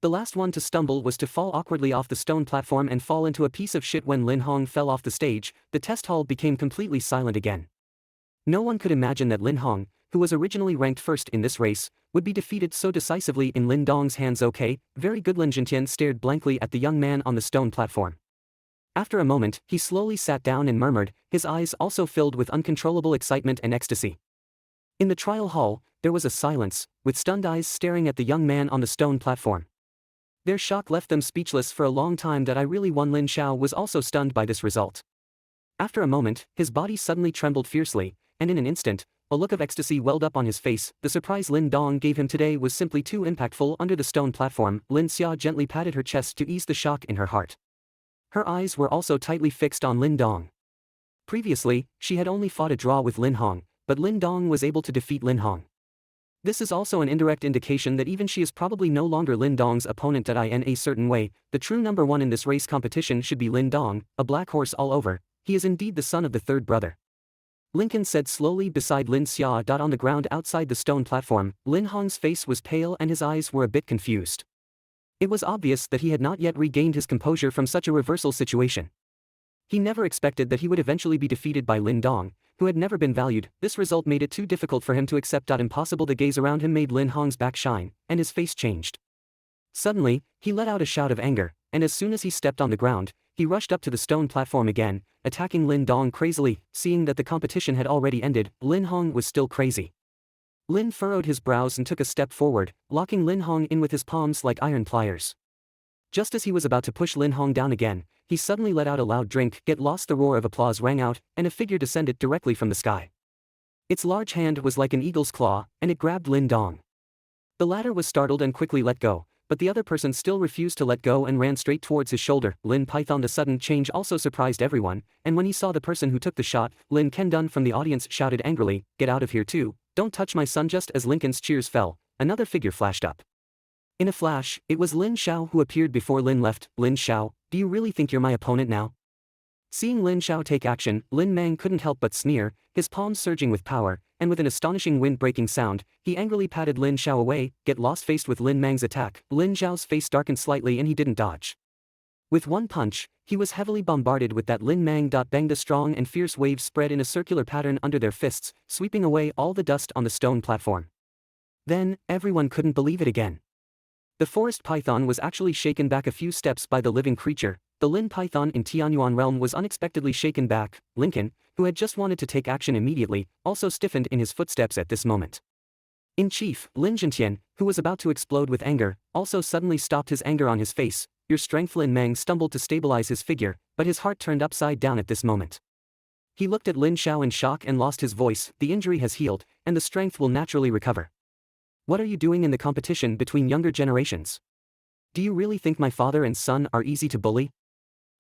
The last one to stumble was to fall awkwardly off the stone platform and fall into a piece of shit. When Lin Hong fell off the stage, the test hall became completely silent again. No one could imagine that Lin Hong, who was originally ranked first in this race, would be defeated so decisively in Lin Dong's hands. Okay, very good. Lin Jintian stared blankly at the young man on the stone platform. After a moment, he slowly sat down and murmured, his eyes also filled with uncontrollable excitement and ecstasy. In the trial hall, there was a silence, with stunned eyes staring at the young man on the stone platform. Their shock left them speechless for a long time. That I really won. Lin Xiao was also stunned by this result. After a moment, his body suddenly trembled fiercely, and in an instant, a look of ecstasy welled up on his face. The surprise Lin Dong gave him today was simply too impactful. Under the stone platform, Lin Xia gently patted her chest to ease the shock in her heart. Her eyes were also tightly fixed on Lin Dong. Previously, she had only fought a draw with Lin Hong, but Lin Dong was able to defeat Lin Hong. This is also an indirect indication that even she is probably no longer Lin Dong's opponent. In a certain way, the true number one in this race competition should be Lin Dong, a black horse all over. He is indeed the son of the third brother. Lincoln said slowly beside Lin Xia. On the ground outside the stone platform, Lin Hong's face was pale and his eyes were a bit confused. It was obvious that he had not yet regained his composure from such a reversal situation. He never expected that he would eventually be defeated by Lin Dong, who had never been valued. This result made it too difficult for him to accept. Impossible. The gaze around him made Lin Hong's back shine, and his face changed. Suddenly, he let out a shout of anger, and as soon as he stepped on the ground, he rushed up to the stone platform again, attacking Lin Dong crazily. Seeing that the competition had already ended, Lin Hong was still crazy. Lin furrowed his brows and took a step forward, locking Lin Hong in with his palms like iron pliers. Just as he was about to push Lin Hong down again, he suddenly let out a loud drink. Get lost! The roar of applause rang out, and a figure descended directly from the sky. Its large hand was like an eagle's claw, and it grabbed Lin Dong. The latter was startled and quickly let go, but the other person still refused to let go and ran straight towards his shoulder. Lin Python. The sudden change also surprised everyone, and when he saw the person who took the shot, Lin Kendun from the audience shouted angrily, "Get out of here too, don't touch my son!" Just as Lincoln's cheers fell, another figure flashed up. In a flash, it was Lin Xiao who appeared before Lin left. Lin Xiao, do you really think you're my opponent now? Seeing Lin Xiao take action, Lin Mang couldn't help but sneer, his palms surging with power, and with an astonishing wind-breaking sound, he angrily patted Lin Xiao away. Get lost! Faced with Lin Mang's attack, Lin Xiao's face darkened slightly and he didn't dodge. With one punch, he was heavily bombarded with that Lin Mang. Bang! The strong and fierce waves spread in a circular pattern under their fists, sweeping away all the dust on the stone platform. Then, everyone couldn't believe it again. The forest python was actually shaken back a few steps by the living creature. The Lin python in Tianyuan realm was unexpectedly shaken back. Lincoln, who had just wanted to take action immediately, also stiffened in his footsteps at this moment. In chief, Lin Jintian, who was about to explode with anger, also suddenly stopped his anger on his face. Your strength. Lin Mang stumbled to stabilize his figure, but his heart turned upside down at this moment. He looked at Lin Xiao in shock and lost his voice. The injury has healed, and the strength will naturally recover. What are you doing in the competition between younger generations? Do you really think my father and son are easy to bully?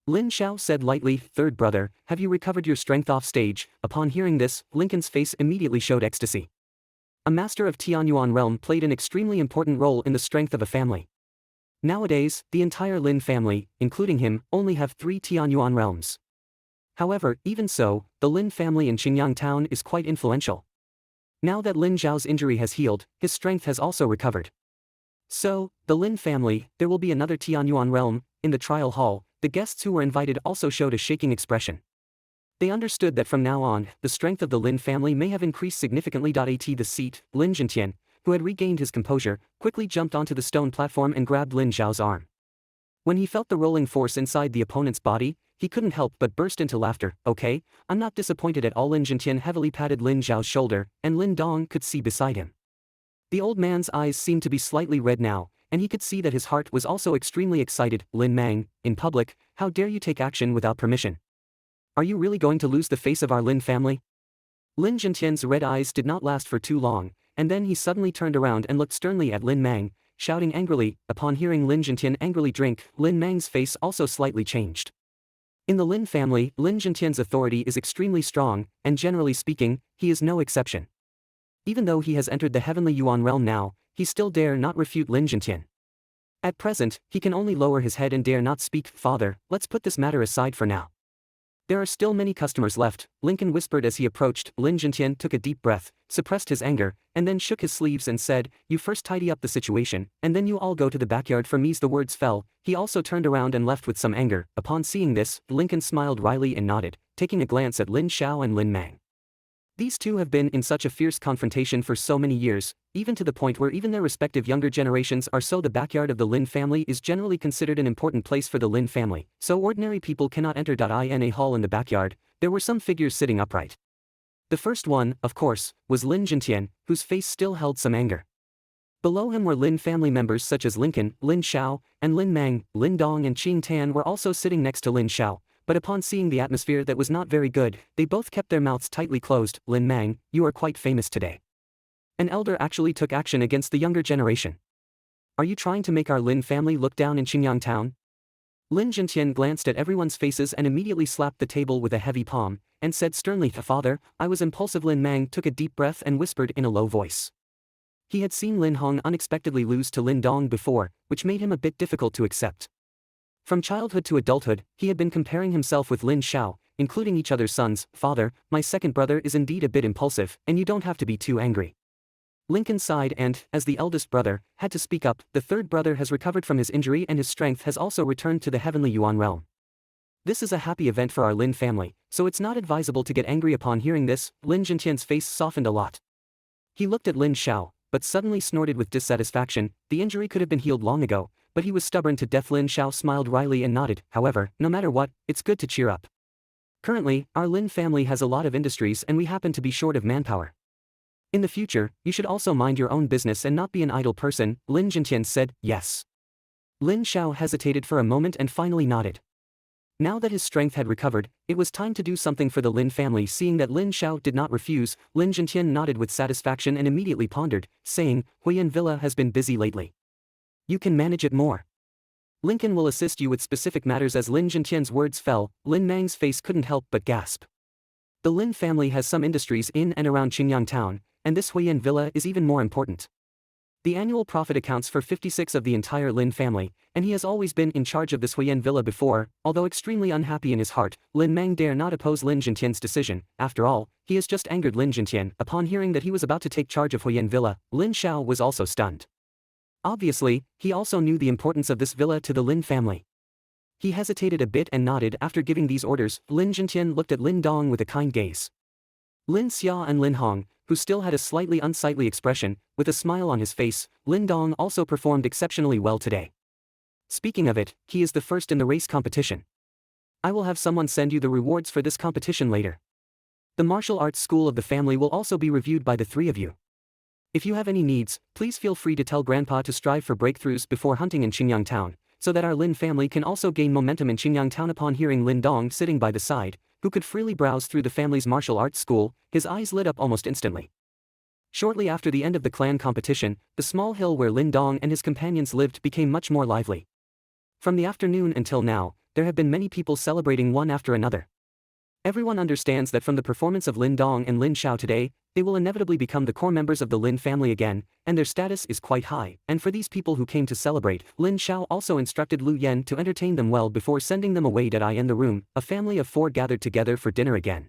Lin Xiao said lightly. Third brother, have you recovered your strength off stage? Upon hearing this, Lincoln's face immediately showed ecstasy. A master of Tianyuan realm played an extremely important role in the strength of a family. Nowadays, the entire Lin family, including him, only have 3 Tianyuan realms. However, even so, the Lin family in Qingyang town is quite influential. Now that Lin Zhao's injury has healed, his strength has also recovered. So, the Lin family, there will be another Tianyuan realm. In the trial hall, the guests who were invited also showed a shaking expression. They understood that from now on, the strength of the Lin family may have increased significantly. At the seat, Lin Jintian, who had regained his composure, quickly jumped onto the stone platform and grabbed Lin Zhao's arm. When he felt the rolling force inside the opponent's body, he couldn't help but burst into laughter. Okay, I'm not disappointed at all. Lin Jintian heavily patted Lin Zhao's shoulder, and Lin Dong could see beside him. The old man's eyes seemed to be slightly red now, and he could see that his heart was also extremely excited. Lin Mang, in public, how dare you take action without permission? Are you really going to lose the face of our Lin family? Lin Jintian's red eyes did not last for too long, and then he suddenly turned around and looked sternly at Lin Mang, shouting angrily. Upon hearing Lin Jintian angrily drink, Lin Mang's face also slightly changed. In the Lin family, Lin Jintian's authority is extremely strong, and generally speaking, he is no exception. Even though he has entered the heavenly Yuan realm now, he still dare not refute Lin Jintian. At present, he can only lower his head and dare not speak. Father, let's put this matter aside for now. There are still many customers left, Lincoln whispered as he approached. Lin Jintian took a deep breath, suppressed his anger, and then shook his sleeves and said, you first tidy up the situation, and then you all go to the backyard for me. The words fell, he also turned around and left with some anger. Upon seeing this, Lincoln smiled wryly and nodded, taking a glance at Lin Xiao and Lin Mang. These two have been in such a fierce confrontation for so many years, even to the point where even their respective younger generations are so. The backyard of the Lin family is generally considered an important place for the Lin family, so ordinary people cannot enter. In a hall in the backyard, there were some figures sitting upright. The first one, of course, was Lin Jintian, whose face still held some anger. Below him were Lin family members such as Lincoln, Lin Xiao, and Lin Mang. Lin Dong and Qing Tan were also sitting next to Lin Xiao. But upon seeing the atmosphere that was not very good, they both kept their mouths tightly closed. Lin Mang, you are quite famous today. An elder actually took action against the younger generation. Are you trying to make our Lin family look down in Qingyang town? Lin Jintian glanced at everyone's faces and immediately slapped the table with a heavy palm, and said sternly, Father, I was impulsive. Lin Mang took a deep breath and whispered in a low voice. He had seen Lin Hong unexpectedly lose to Lin Dong before, which made him a bit difficult to accept. From childhood to adulthood, he had been comparing himself with Lin Xiao, including each other's sons. Father, my second brother is indeed a bit impulsive, and you don't have to be too angry. Lincoln sighed and, as the eldest brother, had to speak up. The third brother has recovered from his injury and his strength has also returned to the heavenly Yuan realm. This is a happy event for our Lin family, so it's not advisable to get angry. Upon hearing this, Lin Jintian's face softened a lot. He looked at Lin Xiao, but suddenly snorted with dissatisfaction. The injury could have been healed long ago, but he was stubborn to death. Lin Xiao smiled wryly and nodded. However, no matter what, it's good to cheer up. Currently, our Lin family has a lot of industries and we happen to be short of manpower. In the future, you should also mind your own business and not be an idle person. Lin Jintian said, yes. Lin Xiao hesitated for a moment and finally nodded. Now that his strength had recovered, it was time to do something for the Lin family. Seeing that Lin Xiao did not refuse, Lin Jintian nodded with satisfaction and immediately pondered, saying, Huiyan Villa has been busy lately. You can manage it more. Lincoln will assist you with specific matters. As Lin Jintian's words fell, Lin Mang's face couldn't help but gasp. The Lin family has some industries in and around Qingyang town, and this Huiyan Villa is even more important. The annual profit accounts for 56 of the entire Lin family, and he has always been in charge of this Huiyan Villa before. Although extremely unhappy in his heart, Lin Mang dare not oppose Lin Jintian's decision. After all, he has just angered Lin Jintian. Upon hearing that he was about to take charge of Huiyan Villa, Lin Xiao was also stunned. Obviously, he also knew the importance of this villa to the Lin family. He hesitated a bit and nodded. After giving these orders. Lin Jintian looked at Lin Dong with a kind gaze. Lin Xia and Lin Hong, who still had a slightly unsightly expression, with a smile on his face. Lin Dong also performed exceptionally well today. Speaking of it, he is the first in the race competition. I will have someone send you the rewards for this competition later. The martial arts school of the family will also be reviewed by the three of you. If you have any needs, please feel free to tell Grandpa to strive for breakthroughs before hunting in Qingyang Town, so that our Lin family can also gain momentum in Qingyang Town. Upon hearing Lin Dong sitting by the side, who could freely browse through the family's martial arts school, his eyes lit up almost instantly. Shortly after the end of the clan competition, the small hill where Lin Dong and his companions lived became much more lively. From the afternoon until now, there have been many people celebrating one after another. Everyone understands that from the performance of Lin Dong and Lin Xiao today, they will inevitably become the core members of the Lin family again, and their status is quite high. And for these people who came to celebrate, Lin Xiao also instructed Lu Yan to entertain them well before sending them away. I in the room, a family of 4 gathered together for dinner again.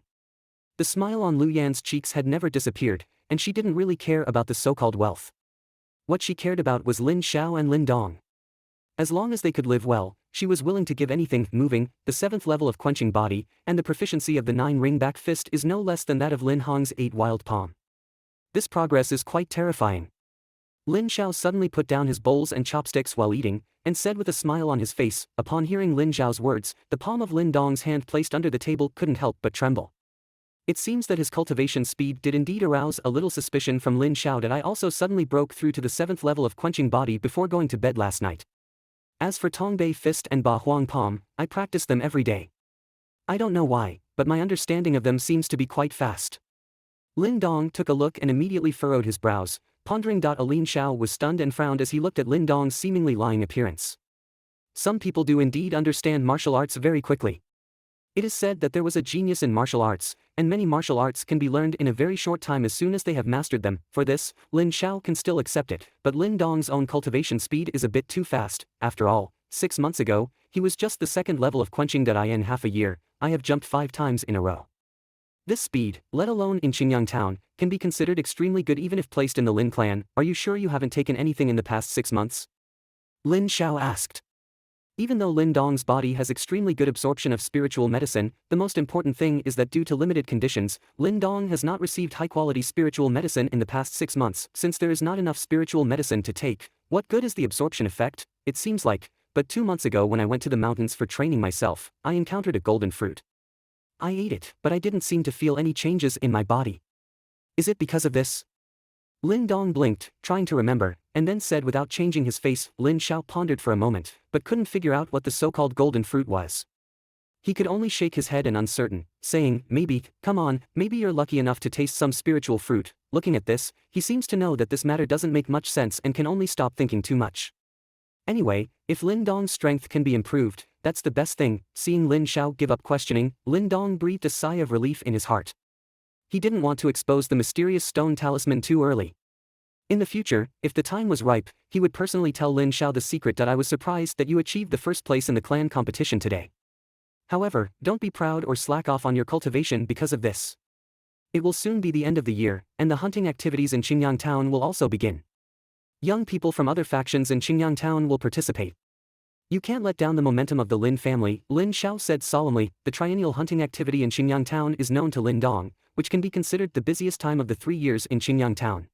The smile on Lu Yan's cheeks had never disappeared, and she didn't really care about the so-called wealth. What she cared about was Lin Xiao and Lin Dong. As long as they could live well, she was willing to give anything. Moving, the 7th level of quenching body, and the proficiency of the 9 ring back fist is no less than that of Lin Hong's 8 wild palm. This progress is quite terrifying. Lin Xiao suddenly put down his bowls and chopsticks while eating, and said with a smile on his face. Upon hearing Lin Xiao's words, the palm of Lin Dong's hand placed under the table couldn't help but tremble. It seems that his cultivation speed did indeed arouse a little suspicion from Lin Xiao. I also suddenly broke through to the 7th level of quenching body before going to bed last night. As for Tongbei fist and Ba Huang palm, I practice them every day. I don't know why, but my understanding of them seems to be quite fast. Lin Dong took a look and immediately furrowed his brows, pondering. Lin Xiao was stunned and frowned as he looked at Lin Dong's seemingly lying appearance. Some people do indeed understand martial arts very quickly. It is said that there was a genius in martial arts, and many martial arts can be learned in a very short time as soon as they have mastered them. For this, Lin Xiao can still accept it, but Lin Dong's own cultivation speed is a bit too fast. After all, 6 months ago, he was just the 2nd level of quenching. In half a year, I have jumped 5 times in a row. This speed, let alone in Qingyang Town, can be considered extremely good even if placed in the Lin clan. Are you sure you haven't taken anything in the past 6 months? Lin Xiao asked. Even though Lin Dong's body has extremely good absorption of spiritual medicine, the most important thing is that due to limited conditions, Lin Dong has not received high-quality spiritual medicine in the past 6 months. Since there is not enough spiritual medicine to take, what good is the absorption effect? It seems like, but 2 months ago when I went to the mountains for training myself, I encountered a golden fruit. I ate it, but I didn't seem to feel any changes in my body. Is it because of this? Lin Dong blinked, trying to remember, and then said without changing his face. Lin Xiao pondered for a moment, but couldn't figure out what the so-called golden fruit was. He could only shake his head and uncertain, saying, maybe, come on, maybe you're lucky enough to taste some spiritual fruit. Looking at this, he seems to know that this matter doesn't make much sense and can only stop thinking too much. Anyway, if Lin Dong's strength can be improved, that's the best thing. Seeing Lin Xiao give up questioning, Lin Dong breathed a sigh of relief in his heart. He didn't want to expose the mysterious stone talisman too early. In the future, if the time was ripe, he would personally tell Lin Xiao the secret. I was surprised that you achieved the 1st place in the clan competition today. However, don't be proud or slack off on your cultivation because of this. It will soon be the end of the year, and the hunting activities in Qingyang Town will also begin. Young people from other factions in Qingyang Town will participate. You can't let down the momentum of the Lin family, Lin Xiao said solemnly. The triennial hunting activity in Qingyang Town is known to Lin Dong, which can be considered the busiest time of the 3 years in Qingyang Town.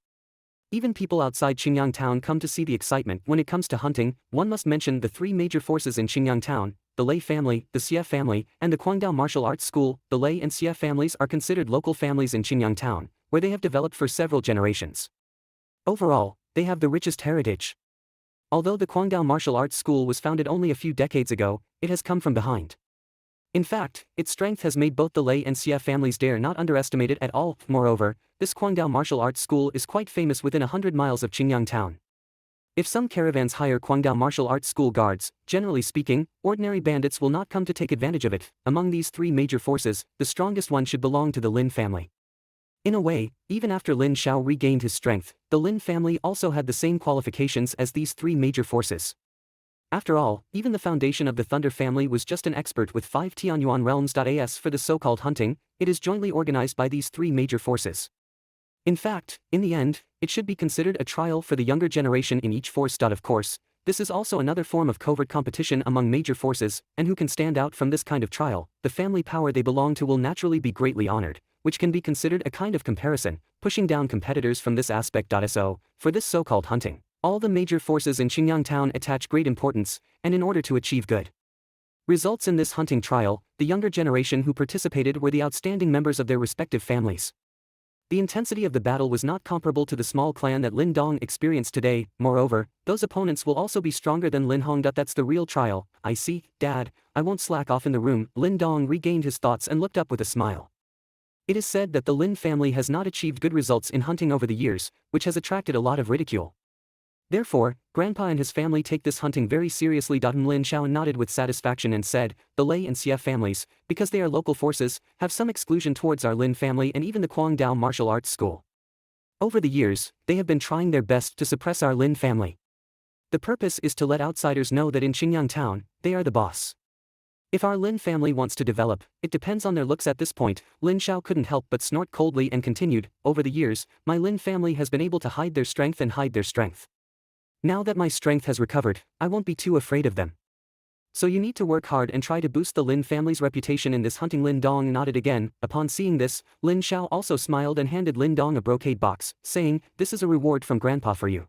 Even people outside Qingyang Town come to see the excitement. When it comes to hunting, one must mention the 3 major forces in Qingyang Town, the Lei family, the Xie family, and the Guangdao Martial Arts School. The Lei and Xie families are considered local families in Qingyang Town, where they have developed for several generations. Overall, they have the richest heritage. Although the Guangdao Martial Arts School was founded only a few decades ago, it has come from behind. In fact, its strength has made both the Lei and Xie families dare not underestimate it at all. Moreover, this Guangdao Martial Arts School is quite famous within 100 miles of Qingyang Town. If some caravans hire Guangdao Martial Arts School guards, generally speaking, ordinary bandits will not come to take advantage of it. Among these 3 major forces, the strongest one should belong to the Lin family. In a way, even after Lin Xiao regained his strength, the Lin family also had the same qualifications as these 3 major forces. After all, even the foundation of the Thunder family was just an expert with 5 Tianyuan realms. As for the so-called hunting, it is jointly organized by these 3 major forces. In fact, in the end, it should be considered a trial for the younger generation in each force. Of course, this is also another form of covert competition among major forces, and who can stand out from this kind of trial, the family power they belong to will naturally be greatly honored, which can be considered a kind of comparison, pushing down competitors from this aspect. So, for this so-called hunting, all the major forces in Qingyang Town attach great importance, and in order to achieve good Results in this hunting trial, the younger generation who participated were the outstanding members of their respective families. The intensity of the battle was not comparable to the small clan that Lin Dong experienced today. Moreover, those opponents will also be stronger than Lin Hong. That's the real trial. I see, Dad, I won't slack off in the room. Lin Dong regained his thoughts and looked up with a smile. It is said that the Lin family has not achieved good results in hunting over the years, which has attracted a lot of ridicule. Therefore, Grandpa and his family take this hunting very seriously. Lin Xiao nodded with satisfaction and said, the Lei and Xie families, because they are local forces, have some exclusion towards our Lin family and even the Guangdao martial arts school. Over the years, they have been trying their best to suppress our Lin family. The purpose is to let outsiders know that in Qingyang town, they are the boss. If our Lin family wants to develop, it depends on their looks. At this point, Lin Xiao couldn't help but snort coldly and continued, over the years, my Lin family has been able to hide their strength and hide their strength. Now that my strength has recovered, I won't be too afraid of them. So you need to work hard and try to boost the Lin family's reputation in this hunting. Lin Dong nodded again. Upon seeing this, Lin Xiao also smiled and handed Lin Dong a brocade box, saying, this is a reward from Grandpa for you.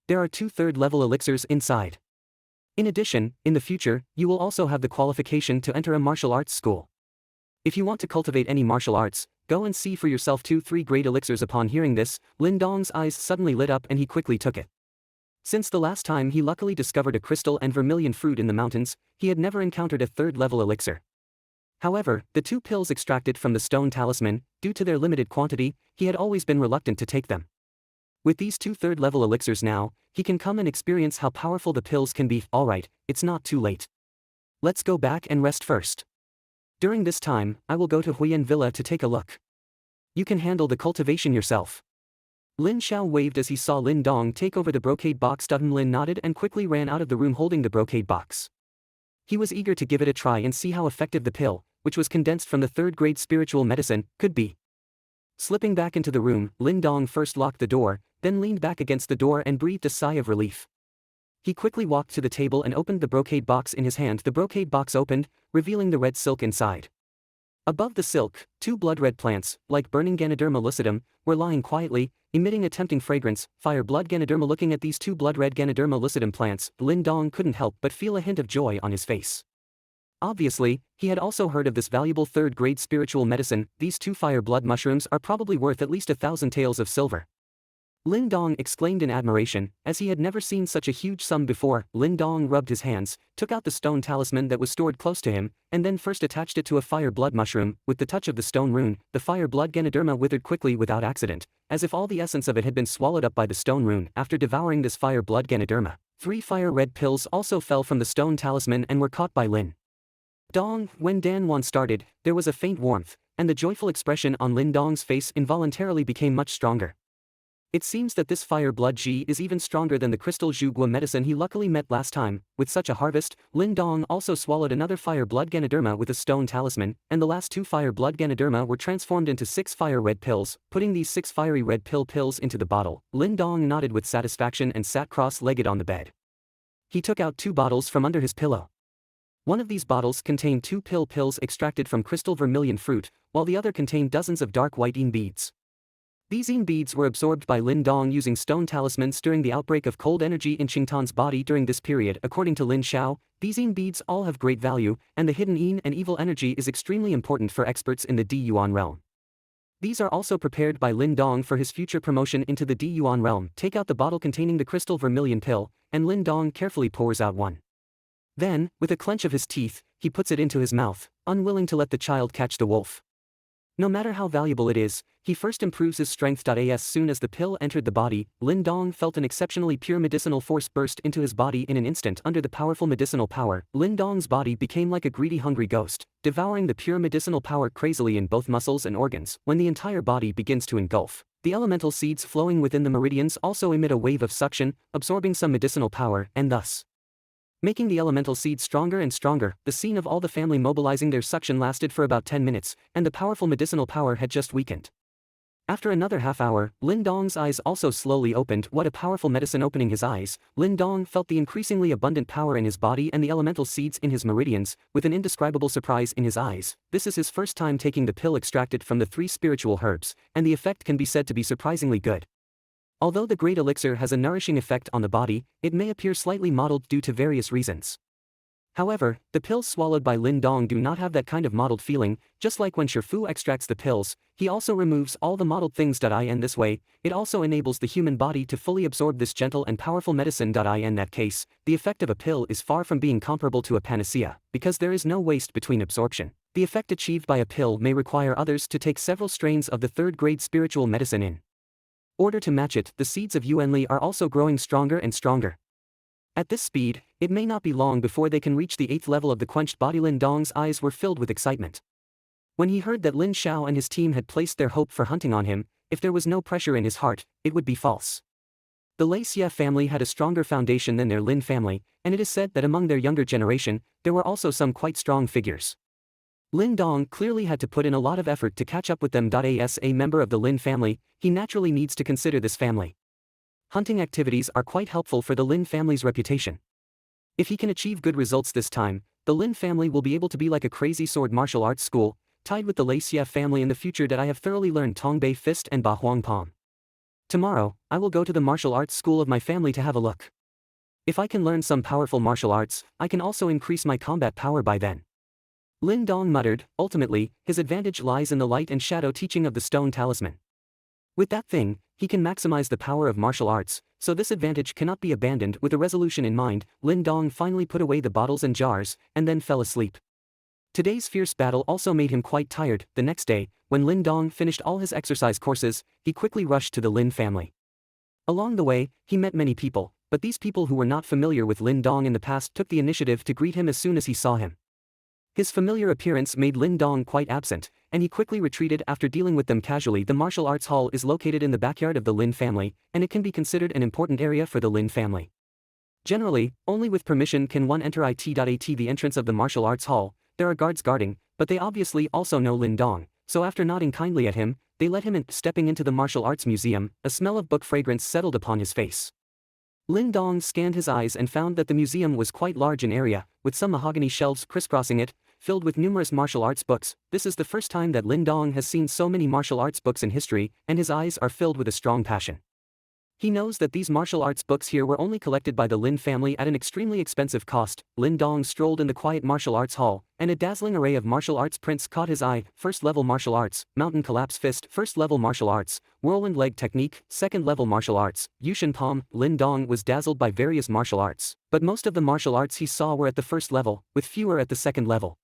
There are 2 third-level elixirs inside. In addition, in the future, you will also have the qualification to enter a martial arts school. If you want to cultivate any martial arts, go and see for yourself 2-3 great elixirs. Upon hearing this, Lin Dong's eyes suddenly lit up and he quickly took it. Since the last time he luckily discovered a crystal and vermilion fruit in the mountains, he had never encountered a third-level elixir. However, the 2 pills extracted from the stone talisman, due to their limited quantity, he had always been reluctant to take them. With these 2 third-level elixirs now, he can come and experience how powerful the pills can be. Alright, it's not too late. Let's go back and rest first. During this time, I will go to Huiyan Villa to take a look. You can handle the cultivation yourself. Lin Xiao waved as he saw Lin Dong take over the brocade box. Lin nodded and quickly ran out of the room holding the brocade box. He was eager to give it a try and see how effective the pill, which was condensed from the 3rd-grade spiritual medicine, could be. Slipping back into the room, Lin Dong first locked the door, then leaned back against the door and breathed a sigh of relief. He quickly walked to the table and opened the brocade box in his hand. The brocade box opened, revealing the red silk inside. Above the silk, 2 blood-red plants, like burning Ganoderma lucidum, were lying quietly, emitting a tempting fragrance. Fire blood Ganoderma. Looking at these 2 blood-red Ganoderma lucidum plants, Lin Dong couldn't help but feel a hint of joy on his face. Obviously, he had also heard of this valuable 3rd-grade spiritual medicine. These 2 fire blood mushrooms are probably worth at least 1,000 taels of silver. Lin Dong exclaimed in admiration, as he had never seen such a huge sum before. Lin Dong rubbed his hands, took out the stone talisman that was stored close to him, and then first attached it to a fire blood mushroom. With the touch of the stone rune, the fire blood Ganoderma withered quickly without accident, as if all the essence of it had been swallowed up by the stone rune. After devouring this fire blood Ganoderma, 3 fire red pills also fell from the stone talisman and were caught by Lin Dong. When Dan Wan started, there was a faint warmth, and the joyful expression on Lin Dong's face involuntarily became much stronger. It seems that this fire blood Ji is even stronger than the crystal Zhu Gua medicine he luckily met last time. With such a harvest, Lin Dong also swallowed another fire blood Ganoderma with a stone talisman, and the last 2 fire blood Ganoderma were transformed into 6 fire red pills. Putting these 6 fiery red pills into the bottle, Lin Dong nodded with satisfaction and sat cross-legged on the bed. He took out 2 bottles from under his pillow. One of these bottles contained 2 pills extracted from crystal vermilion fruit, while the other contained dozens of dark white yin beads. These yin beads were absorbed by Lin Dong using stone talismans during the outbreak of cold energy in Qingtan's body during this period. According to Lin Xiao, these yin beads all have great value, and the hidden yin and evil energy is extremely important for experts in the Di Yuan realm. These are also prepared by Lin Dong for his future promotion into the Di Yuan realm. Take out the bottle containing the crystal vermilion pill, and Lin Dong carefully pours out one. Then, with a clench of his teeth, he puts it into his mouth, unwilling to let the child catch the wolf. No matter how valuable it is, he first improves his strength. As soon as the pill entered the body, Lin Dong felt an exceptionally pure medicinal force burst into his body in an instant. Under the powerful medicinal power, Lin Dong's body became like a greedy hungry ghost, devouring the pure medicinal power crazily in both muscles and organs. When the entire body begins to engulf, the elemental seeds flowing within the meridians also emit a wave of suction, absorbing some medicinal power, and thus making the elemental seeds stronger and stronger. The scene of all the family mobilizing their suction lasted for about 10 minutes, and the powerful medicinal power had just weakened. After another half hour, Lin Dong's eyes also slowly opened. What a powerful medicine! Opening his eyes, Lin Dong felt the increasingly abundant power in his body and the elemental seeds in his meridians, with an indescribable surprise in his eyes. This is his first time taking the pill extracted from the 3 spiritual herbs, and the effect can be said to be surprisingly good. Although the great elixir has a nourishing effect on the body, it may appear slightly mottled due to various reasons. However, the pills swallowed by Lin Dong do not have that kind of mottled feeling. Just like when Shifu extracts the pills, he also removes all the mottled things. In this way, it also enables the human body to fully absorb this gentle and powerful medicine. In that case, the effect of a pill is far from being comparable to a panacea, because there is no waste between absorption. The effect achieved by a pill may require others to take several strains of the third-grade spiritual medicine in order to match it. The seeds of Yuanli are also growing stronger and stronger. At this speed, it may not be long before they can reach the 8th level of the quenched body. Lin Dong's eyes were filled with excitement. When he heard that Lin Xiao and his team had placed their hope for hunting on him, if there was no pressure in his heart, it would be false. The Lei Xie family had a stronger foundation than their Lin family, and it is said that among their younger generation, there were also some quite strong figures. Lin Dong clearly had to put in a lot of effort to catch up with them. As a member of the Lin family, he naturally needs to consider this family. Hunting activities are quite helpful for the Lin family's reputation. If he can achieve good results this time, the Lin family will be able to be like a crazy sword martial arts school, tied with the Lei Xie family in the future. I have thoroughly learned Tongbei Fist and Ba Huang Palm. Tomorrow, I will go to the martial arts school of my family to have a look. If I can learn some powerful martial arts, I can also increase my combat power by then. Lin Dong muttered. Ultimately, his advantage lies in the light and shadow teaching of the stone talisman. With that thing, he can maximize the power of martial arts, so this advantage cannot be abandoned. With a resolution in mind, Lin Dong finally put away the bottles and jars, and then fell asleep. Today's fierce battle also made him quite tired. The next day, when Lin Dong finished all his exercise courses, he quickly rushed to the Lin family. Along the way, he met many people, but these people who were not familiar with Lin Dong in the past took the initiative to greet him as soon as he saw him. His familiar appearance made Lin Dong quite absent, and he quickly retreated after dealing with them casually. The martial arts hall is located in the backyard of the Lin family, and it can be considered an important area for the Lin family. Generally, only with permission can one enter it. The entrance of the martial arts hall, there are guards guarding, but they obviously also know Lin Dong, so after nodding kindly at him, they let him in. Stepping into the martial arts museum, a smell of book fragrance settled upon his face. Lin Dong scanned his eyes and found that the museum was quite large in area, with some mahogany shelves crisscrossing it, filled with numerous martial arts books. This is the first time that Lin Dong has seen so many martial arts books in history, and his eyes are filled with a strong passion. He knows that these martial arts books here were only collected by the Lin family at an extremely expensive cost. Lin Dong strolled in the quiet martial arts hall, and a dazzling array of martial arts prints caught his eye. First level martial arts, mountain collapse fist. First level martial arts, whirlwind leg technique. Second level martial arts, Yushin palm. Lin Dong was dazzled by various martial arts, but most of the martial arts he saw were at the first level, with fewer at the second level.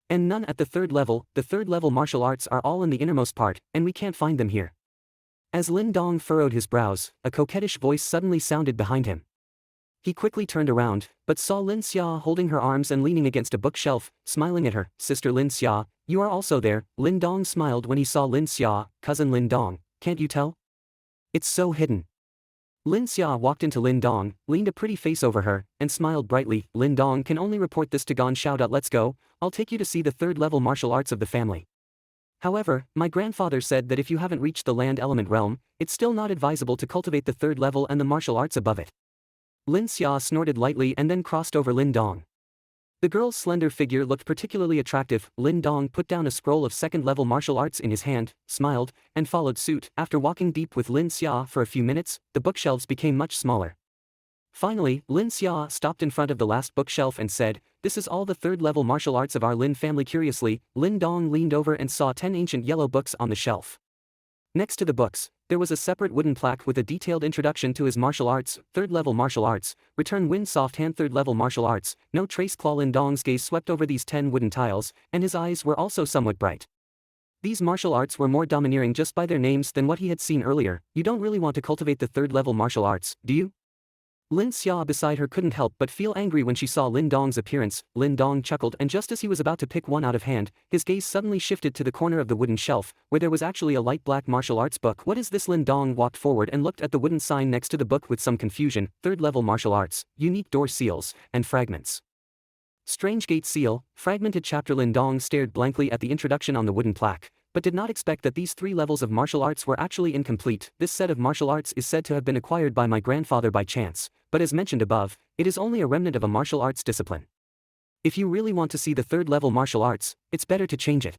And none at the third level. The third level martial arts are all in the innermost part, and we can't find them here. As Lin Dong furrowed his brows, a coquettish voice suddenly sounded behind him. He quickly turned around, but saw Lin Xia holding her arms and leaning against a bookshelf, smiling at her. Sister Lin Xia, you are also there. Lin Dong smiled when he saw Lin Xia. Cousin Lin Dong, can't you tell? It's so hidden. Lin Xia walked into Lin Dong, leaned a pretty face over her, and smiled brightly. Lin Dong can only report this to Gan Xiao. Let's go, I'll take you to see the third level martial arts of the family. However, my grandfather said that if you haven't reached the land element realm, it's still not advisable to cultivate the third level and the martial arts above it. Lin Xia snorted lightly and then crossed over Lin Dong. The girl's slender figure looked particularly attractive. Lin Dong put down a scroll of second-level martial arts in his hand, smiled, and followed suit. After walking deep with Lin Xia for a few minutes, the bookshelves became much smaller. Finally, Lin Xia stopped in front of the last bookshelf and said, "This is all the third-level martial arts of our Lin family." Curiously, Lin Dong leaned over and saw 10 ancient yellow books on the shelf. Next to the books, there was a separate wooden plaque with a detailed introduction to his martial arts. Third-level martial arts, return wind soft hand. Third-level martial arts, no trace claw. Lin Dong's gaze swept over these 10 wooden tiles, and his eyes were also somewhat bright. These martial arts were more domineering just by their names than what he had seen earlier. You don't really want to cultivate the third-level martial arts, do you? Lin Xia beside her couldn't help but feel angry when she saw Lin Dong's appearance. Lin Dong chuckled, and just as he was about to pick one out of hand, his gaze suddenly shifted to the corner of the wooden shelf, where there was actually a light black martial arts book. What is this? Lin Dong walked forward and looked at the wooden sign next to the book with some confusion. Third-level martial arts, unique door seals, and fragments. Strange gate seal, fragmented chapter. Lin Dong stared blankly at the introduction on the wooden plaque, but did not expect that these 3 levels of martial arts were actually incomplete. This set of martial arts is said to have been acquired by my grandfather by chance, but as mentioned above, it is only a remnant of a martial arts discipline. If you really want to see the third-level martial arts, it's better to change it.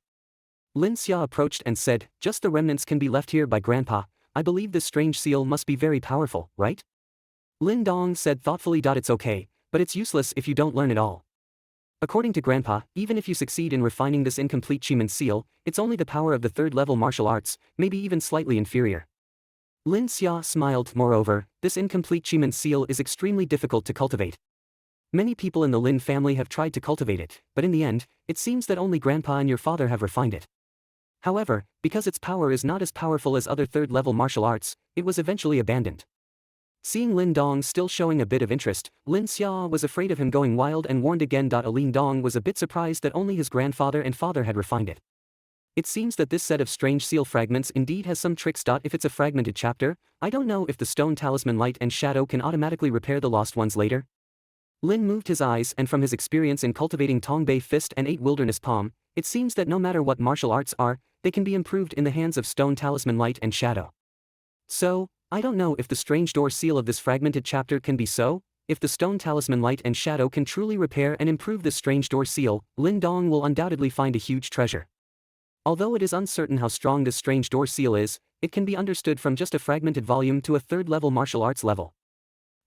Lin Xia approached and said, "Just the remnants can be left here by Grandpa. I believe this strange seal must be very powerful, right?" Lin Dong said thoughtfully, "It's okay, but it's useless if you don't learn it all." According to Grandpa, even if you succeed in refining this incomplete Chiman seal, it's only the power of the third-level martial arts, maybe even slightly inferior. Lin Xia smiled. Moreover, this incomplete Chiman seal is extremely difficult to cultivate. Many people in the Lin family have tried to cultivate it, but in the end, it seems that only Grandpa and your father have refined it. However, because its power is not as powerful as other third-level martial arts, it was eventually abandoned. Seeing Lin Dong still showing a bit of interest, Lin Xia was afraid of him going wild and warned again. Lin Dong was a bit surprised that only his grandfather and father had refined it. It seems that this set of strange seal fragments indeed has some tricks. If it's a fragmented chapter, I don't know if the stone talisman light and shadow can automatically repair the lost ones later. Lin moved his eyes, and from his experience in cultivating Tongbei Fist and 8 Wilderness Palm, it seems that no matter what martial arts are, they can be improved in the hands of stone talisman light and shadow. So, I don't know if the strange door seal of this fragmented chapter can be so. If the stone talisman light and shadow can truly repair and improve this strange door seal, Lin Dong will undoubtedly find a huge treasure. Although it is uncertain how strong this strange door seal is, it can be understood from just a fragmented volume to a third-level martial arts level.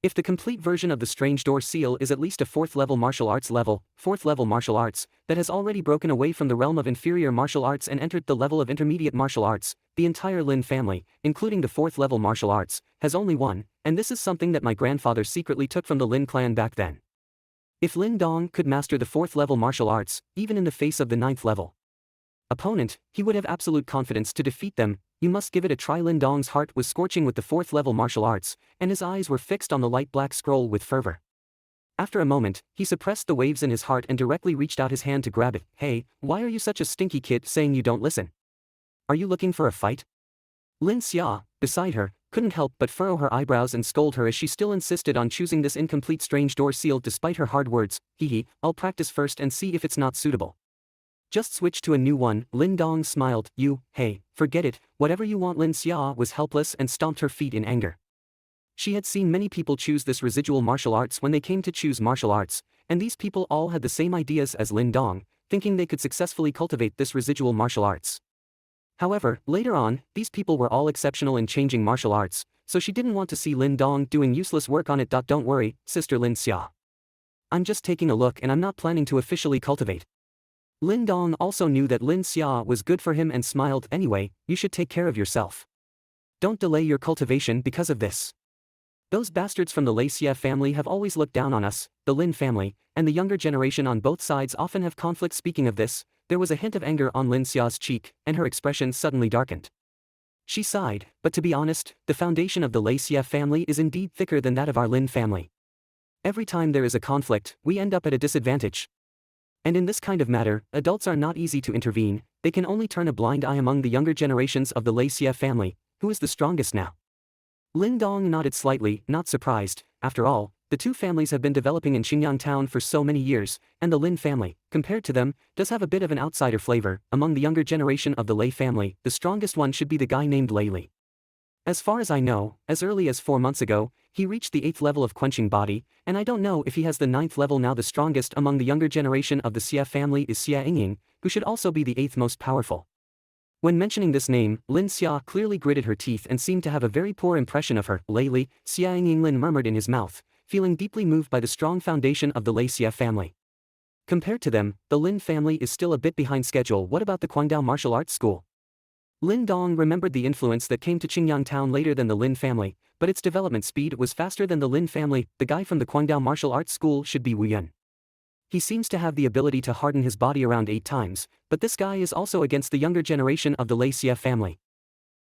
If the complete version of the strange door seal is at least a fourth-level martial arts level, fourth-level martial arts, that has already broken away from the realm of inferior martial arts and entered the level of intermediate martial arts, the entire Lin family, including the fourth-level martial arts, has only one, and this is something that my grandfather secretly took from the Lin clan back then. If Lin Dong could master the fourth-level martial arts, even in the face of the ninth-level opponent, he would have absolute confidence to defeat them. You must give it a try. Lin Dong's heart was scorching with the fourth-level martial arts, and his eyes were fixed on the light black scroll with fervor. After a moment, he suppressed the waves in his heart and directly reached out his hand to grab it. Hey, why are you such a stinky kid saying you don't listen? Are you looking for a fight? Lin Xia, beside her, couldn't help but furrow her eyebrows and scold her as she still insisted on choosing this incomplete strange door seal despite her hard words. Hee, I'll practice first and see if it's not suitable. Just switch to a new one. Lin Dong smiled. Hey, forget it, whatever you want. Lin Xia was helpless and stomped her feet in anger. She had seen many people choose this residual martial arts when they came to choose martial arts, and these people all had the same ideas as Lin Dong, thinking they could successfully cultivate this residual martial arts. However, later on, these people were all exceptional in changing martial arts, so she didn't want to see Lin Dong doing useless work on it. Don't worry, Sister Lin Xia. I'm just taking a look and I'm not planning to officially cultivate. Lin Dong also knew that Lin Xia was good for him and smiled. Anyway, you should take care of yourself. Don't delay your cultivation because of this. Those bastards from the Lei Xia family have always looked down on us, the Lin family, and the younger generation on both sides often have conflict. Speaking of this, there was a hint of anger on Lin Xia's cheek, and her expression suddenly darkened. She sighed, but to be honest, the foundation of the Lei Xia family is indeed thicker than that of our Lin family. Every time there is a conflict, we end up at a disadvantage. And in this kind of matter, adults are not easy to intervene. They can only turn a blind eye among the younger generations of the Lei Xia family. Who is the strongest now? Lin Dong nodded slightly, not surprised. After all, the two families have been developing in Xingyang town for so many years, and the Lin family, compared to them, does have a bit of an outsider flavor. Among the younger generation of the Lei family, the strongest one should be the guy named Lei Li. As far as I know, as early as 4 months ago, he reached the 8th level of quenching body, and I don't know if he has the 9th level now. The strongest among the younger generation of the Xia family is Xia Yingying, who should also be the 8th most powerful. When mentioning this name, Lin Xia clearly gritted her teeth and seemed to have a very poor impression of her. Lei Li, Xia Yingying. Lin murmured in his mouth, feeling deeply moved by the strong foundation of the Lei Xia family. Compared to them, the Lin family is still a bit behind schedule. What about the Guangdao Martial Arts School? Lin Dong remembered the influence that came to Qingyang town later than the Lin family, but its development speed was faster than the Lin family. The guy from the Guangdao Martial Arts School should be Wu Yun. He seems to have the ability to harden his body around 8 times, but this guy is also against the younger generation of the Lei Xia family.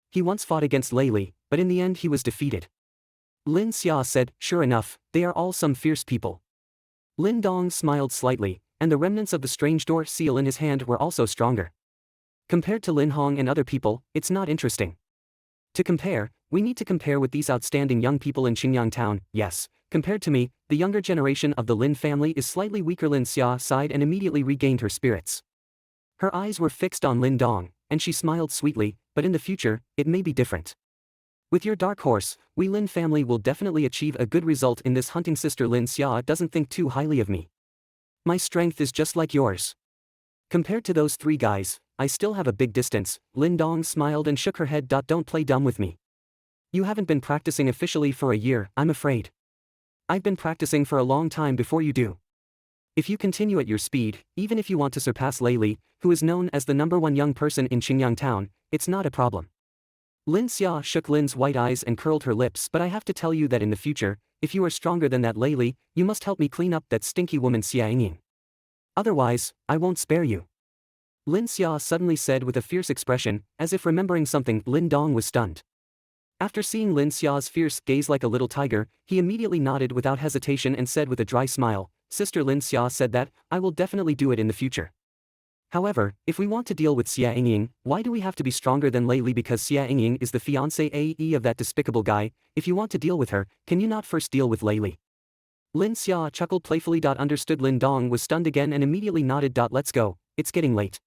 He once fought against Lei Li, but in the end he was defeated. Lin Xia said, sure enough, they are all some fierce people. Lin Dong smiled slightly, and the remnants of the strange door seal in his hand were also stronger. Compared to Lin Hong and other people, it's not interesting. To compare, we need to compare with these outstanding young people in Xingyang town. Yes, compared to me, the younger generation of the Lin family is slightly weaker. Lin Xia sighed and immediately regained her spirits. Her eyes were fixed on Lin Dong, and she smiled sweetly, but in the future, it may be different. With your dark horse, we Lin family will definitely achieve a good result in this hunting. Sister Lin Xia doesn't think too highly of me. My strength is just like yours. Compared to those 3 guys, I still have a big distance. Lin Dong smiled and shook her head. Don't play dumb with me. You haven't been practicing officially for a year, I'm afraid. I've been practicing for a long time before you do. If you continue at your speed, even if you want to surpass Lei Li, who is known as the #1 young person in Qingyang town, it's not a problem. Lin Xia shook Lin's white eyes and curled her lips, but I have to tell you that in the future, if you are stronger than that Lei Li, you must help me clean up that stinky woman Xia Yingying. Otherwise, I won't spare you. Lin Xia suddenly said with a fierce expression, as if remembering something. Lin Dong was stunned. After seeing Lin Xia's fierce gaze like a little tiger, he immediately nodded without hesitation and said with a dry smile, Sister Lin Xia said that, I will definitely do it in the future. However, if we want to deal with Xia Yingying, why do we have to be stronger than Lei Li? Because Xia Yingying is the fiancée AE of that despicable guy. If you want to deal with her, can you not first deal with Lei Li? Lin Xia chuckled playfully. Understood. Lin Dong was stunned again and immediately nodded. Let's go, it's getting late.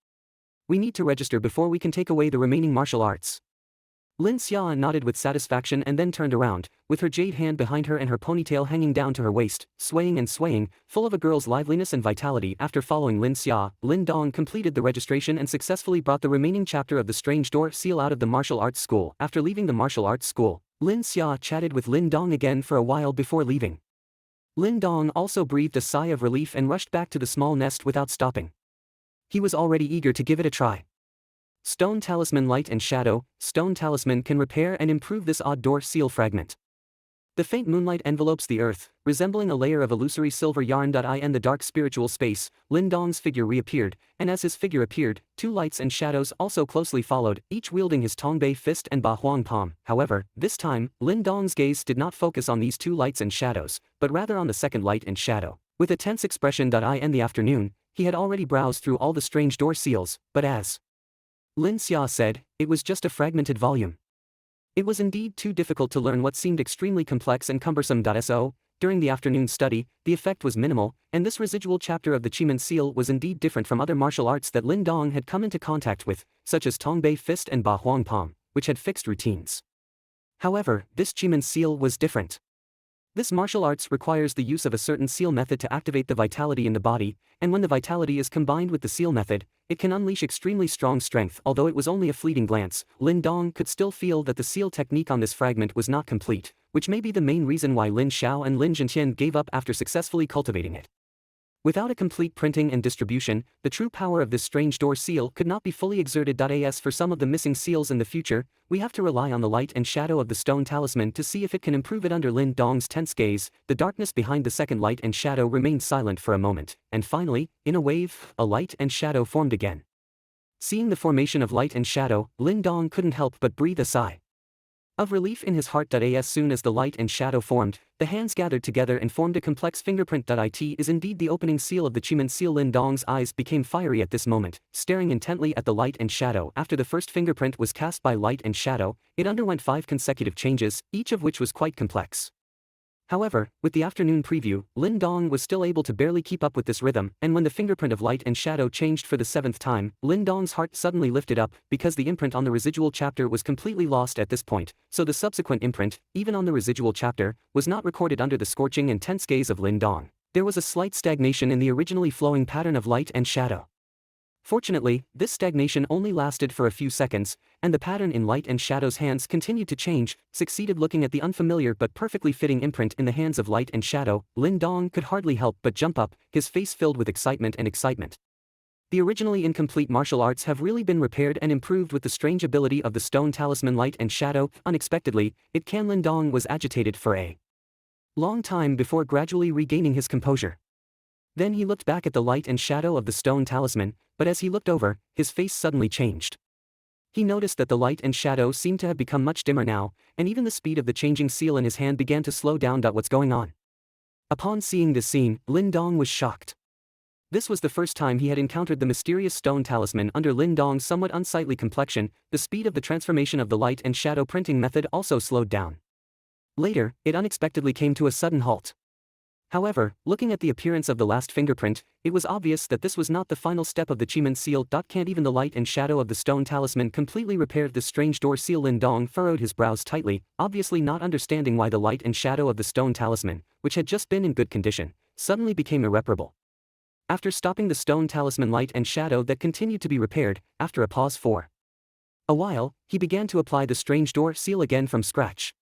We need to register before we can take away the remaining martial arts. Lin Xia nodded with satisfaction and then turned around, with her jade hand behind her and her ponytail hanging down to her waist, swaying and swaying, full of a girl's liveliness and vitality. After following Lin Xia, Lin Dong completed the registration and successfully brought the remaining chapter of the Strange Door seal out of the martial arts school. After leaving the martial arts school, Lin Xia chatted with Lin Dong again for a while before leaving. Lin Dong also breathed a sigh of relief and rushed back to the small nest without stopping. He was already eager to give it a try. Stone Talisman. Light and Shadow. Stone Talisman can repair and improve this odd door seal fragment. The faint moonlight envelopes the earth, resembling a layer of illusory silver yarn. In the dark spiritual space, Lin Dong's figure reappeared, and as his figure appeared, two lights and shadows also closely followed, each wielding his Tongbei fist and Ba Huang palm. However, this time, Lin Dong's gaze did not focus on these two lights and shadows, but rather on the second light and shadow. With a tense expression. In the afternoon, he had already browsed through all the strange door seals, but as Lin Xia said, it was just a fragmented volume. It was indeed too difficult to learn what seemed extremely complex and cumbersome. So, during the afternoon study, the effect was minimal, and this residual chapter of the Qimen seal was indeed different from other martial arts that Lin Dong had come into contact with, such as Tongbei fist and Ba Huang palm, which had fixed routines. However, this Qimen seal was different. This martial arts requires the use of a certain seal method to activate the vitality in the body, and when the vitality is combined with the seal method, it can unleash extremely strong strength. Although it was only a fleeting glance, Lin Dong could still feel that the seal technique on this fragment was not complete, which may be the main reason why Lin Xiao and Lin Zhenqian gave up after successfully cultivating it. Without a complete printing and distribution, the true power of this strange door seal could not be fully exerted. As for some of the missing seals in the future, we have to rely on the light and shadow of the stone talisman to see if it can improve it. Under Lin Dong's tense gaze, the darkness behind the second light and shadow remained silent for a moment, and finally, in a wave, a light and shadow formed again. Seeing the formation of light and shadow, Lin Dong couldn't help but breathe a sigh of relief in his heart. As soon as the light and shadow formed, the hands gathered together and formed a complex fingerprint. It is indeed the opening seal of the Qimen seal. Lin Dong's eyes became fiery at this moment, staring intently at the light and shadow. After the first fingerprint was cast by light and shadow, it underwent 5 consecutive changes, each of which was quite complex. However, with the afternoon preview, Lin Dong was still able to barely keep up with this rhythm, and when the fingerprint of light and shadow changed for the 7th time, Lin Dong's heart suddenly lifted up, because the imprint on the residual chapter was completely lost at this point, so the subsequent imprint, even on the residual chapter, was not recorded. Under the scorching and tense gaze of Lin Dong, there was a slight stagnation in the originally flowing pattern of light and shadow. Fortunately, this stagnation only lasted for a few seconds, and the pattern in light and shadow's hands continued to change. Succeeded. Looking at the unfamiliar but perfectly fitting imprint in the hands of light and shadow, Lin Dong could hardly help but jump up, his face filled with excitement. The originally incomplete martial arts have really been repaired and improved with the strange ability of the stone talisman. Light and shadow. Unexpectedly, Lin Dong was agitated for a long time before gradually regaining his composure. Then he looked back at the light and shadow of the stone talisman, but as he looked over, his face suddenly changed. He noticed that the light and shadow seemed to have become much dimmer now, and even the speed of the changing seal in his hand began to slow down. What's going on? Upon seeing this scene, Lin Dong was shocked. This was the first time he had encountered the mysterious stone talisman. Under Lin Dong's somewhat unsightly complexion, the speed of the transformation of the light and shadow printing method also slowed down. Later, it unexpectedly came to a sudden halt. However, looking at the appearance of the last fingerprint, it was obvious that this was not the final step of the Qimen seal. Can't even the light and shadow of the stone talisman completely repair this strange door seal? Lin Dong furrowed his brows tightly, obviously not understanding why the light and shadow of the stone talisman, which had just been in good condition, suddenly became irreparable. After stopping the stone talisman light and shadow that continued to be repaired, after a pause for a while, he began to apply the strange door seal again from scratch.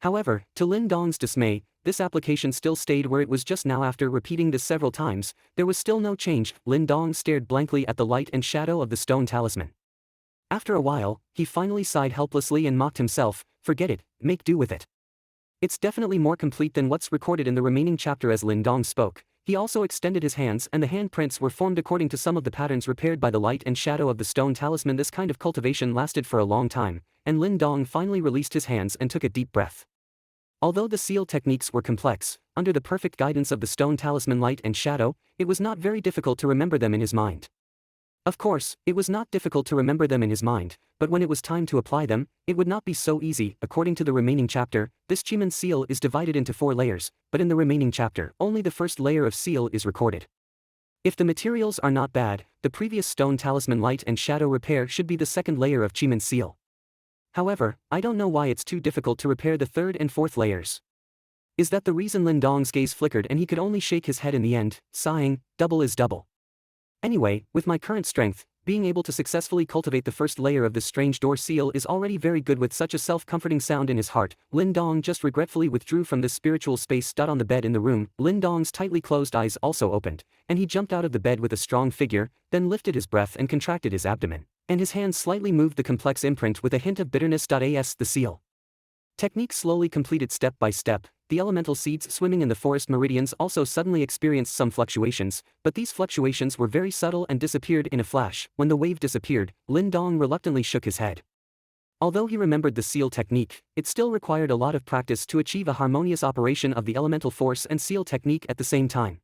However, to Lin Dong's dismay, this application still stayed where it was just now. After repeating this several times, there was still no change. Lin Dong stared blankly at the light and shadow of the stone talisman. After a while, he finally sighed helplessly and mocked himself, "Forget it, make do with it. It's definitely more complete than what's recorded in the remaining chapter." As Lin Dong spoke, he also extended his hands, and the handprints were formed according to some of the patterns repaired by the light and shadow of the stone talisman. This kind of cultivation lasted for a long time, and Lin Dong finally released his hands and took a deep breath. Although the seal techniques were complex, under the perfect guidance of the stone talisman light and shadow, it was not very difficult to remember them in his mind. Of course, it was not difficult to remember them in his mind, but when it was time to apply them, it would not be so easy. According to the remaining chapter, this Chiman seal is divided into 4 layers, but in the remaining chapter, only the first layer of seal is recorded. If the materials are not bad, the previous stone talisman light and shadow repair should be the second layer of Chiman seal. However, I don't know why it's too difficult to repair the third and fourth layers. Is that the reason? Lin Dong's gaze flickered and he could only shake his head in the end, sighing, double is double. Anyway, with my current strength, being able to successfully cultivate the first layer of this strange door seal is already very good. With such a self-comforting sound in his heart, Lin Dong just regretfully withdrew from this spiritual space. On the bed in the room, Lin Dong's tightly closed eyes also opened, and he jumped out of the bed with a strong figure, then lifted his breath and contracted his abdomen, and his hand slightly moved the complex imprint with a hint of bitterness. As the seal technique slowly completed step by step, the elemental seeds swimming in the forest meridians also suddenly experienced some fluctuations, but these fluctuations were very subtle and disappeared in a flash. When the wave disappeared, Lin Dong reluctantly shook his head. Although he remembered the seal technique, it still required a lot of practice to achieve a harmonious operation of the elemental force and seal technique at the same time.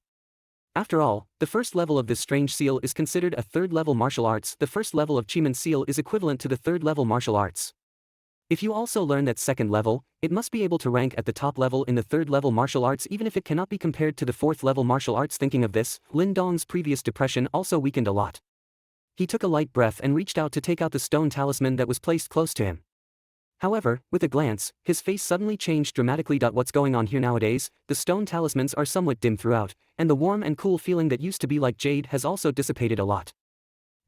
After all, the first level of this strange seal is considered a third-level martial arts. The first level of Chiman seal is equivalent to the third-level martial arts. If you also learn that second level, it must be able to rank at the top level in the third-level martial arts, even if it cannot be compared to the fourth-level martial arts. Thinking of this, Lin Dong's previous depression also weakened a lot. He took a light breath and reached out to take out the stone talisman that was placed close to him. However, with a glance, his face suddenly changed dramatically. What's going on here nowadays? The stone talismans are somewhat dim throughout, and the warm and cool feeling that used to be like jade has also dissipated a lot.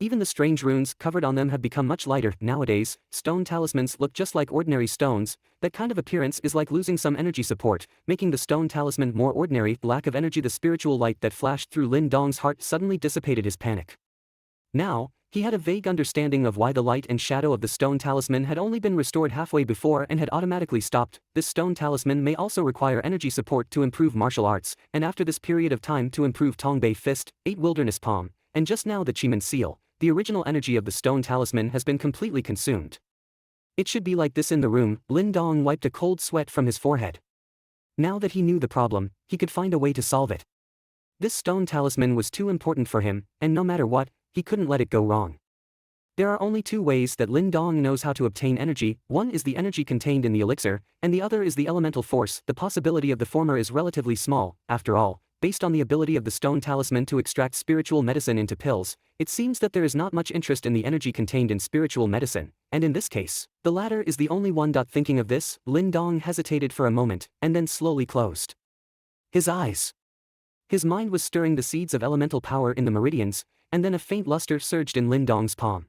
Even the strange runes covered on them have become much lighter. Nowadays, stone talismans look just like ordinary stones. That kind of appearance is like losing some energy support, making the stone talisman more ordinary. Lack of energy. The spiritual light that flashed through Lin Dong's heart suddenly dissipated his panic. Now, he had a vague understanding of why the light and shadow of the stone talisman had only been restored halfway before and had automatically stopped. This stone talisman may also require energy support to improve martial arts, and after this period of time to improve Tongbei Fist, 8 Wilderness Palm, and just now the Chiman seal. The original energy of the stone talisman has been completely consumed. It should be like this in the room. Lin Dong wiped a cold sweat from his forehead. Now that he knew the problem, he could find a way to solve it. This stone talisman was too important for him, and no matter what, he couldn't let it go wrong. There are only 2 ways that Lin Dong knows how to obtain energy. One is the energy contained in the elixir, and the other is the elemental force. The possibility of the former is relatively small. After all, based on the ability of the stone talisman to extract spiritual medicine into pills, it seems that there is not much interest in the energy contained in spiritual medicine, and in this case, the latter is the only one. Thinking of this, Lin Dong hesitated for a moment, and then slowly closed his eyes. His mind was stirring the seeds of elemental power in the meridians, and then a faint luster surged in Lin Dong's palm.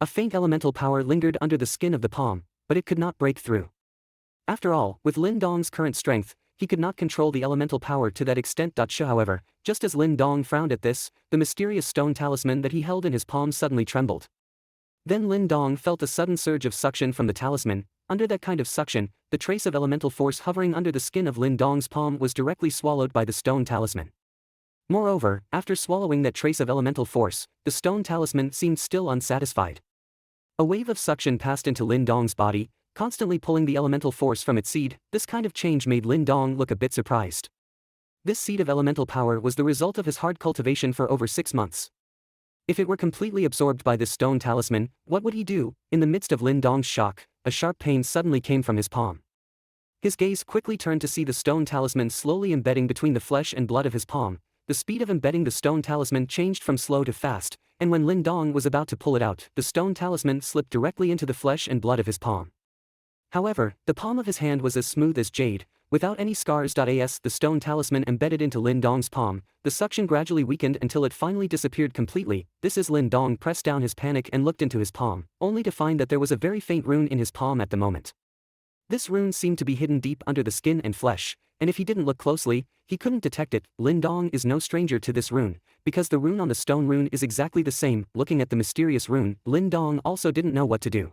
A faint elemental power lingered under the skin of the palm, but it could not break through. After all, with Lin Dong's current strength, he could not control the elemental power to that extent. However, just as Lin Dong frowned at this, the mysterious stone talisman that he held in his palm suddenly trembled. Then Lin Dong felt a sudden surge of suction from the talisman. Under that kind of suction, the trace of elemental force hovering under the skin of Lin Dong's palm was directly swallowed by the stone talisman. Moreover, after swallowing that trace of elemental force, the stone talisman seemed still unsatisfied. A wave of suction passed into Lin Dong's body, constantly pulling the elemental force from its seed. This kind of change made Lin Dong look a bit surprised. This seed of elemental power was the result of his hard cultivation for over 6 months. If it were completely absorbed by this stone talisman, what would he do? In the midst of Lin Dong's shock, a sharp pain suddenly came from his palm. His gaze quickly turned to see the stone talisman slowly embedding between the flesh and blood of his palm. The speed of embedding the stone talisman changed from slow to fast, and when Lin Dong was about to pull it out, the stone talisman slipped directly into the flesh and blood of his palm. However, the palm of his hand was as smooth as jade, without any scars. As the stone talisman embedded into Lin Dong's palm, the suction gradually weakened until it finally disappeared completely. This is Lin Dong pressed down his panic and looked into his palm, only to find that there was a very faint rune in his palm at the moment. This rune seemed to be hidden deep under the skin and flesh, and if he didn't look closely, he couldn't detect it. Lin Dong is no stranger to this rune, because the rune on the stone rune is exactly the same. Looking at the mysterious rune, Lin Dong also didn't know what to do.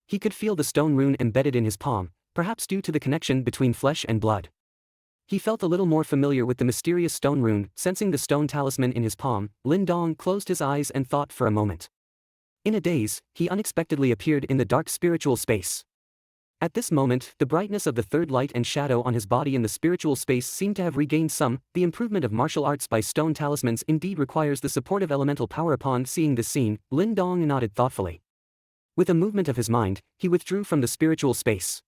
He could feel the stone rune embedded in his palm, perhaps due to the connection between flesh and blood. He felt a little more familiar with the mysterious stone rune. Sensing the stone talisman in his palm, Lin Dong closed his eyes and thought for a moment. In a daze, he unexpectedly appeared in the dark spiritual space. At this moment, the brightness of the third light and shadow on his body in the spiritual space seemed to have regained some. The improvement of martial arts by stone talismans indeed requires the support of elemental power. Upon seeing this scene, Lin Dong nodded thoughtfully. With a movement of his mind, he withdrew from the spiritual space.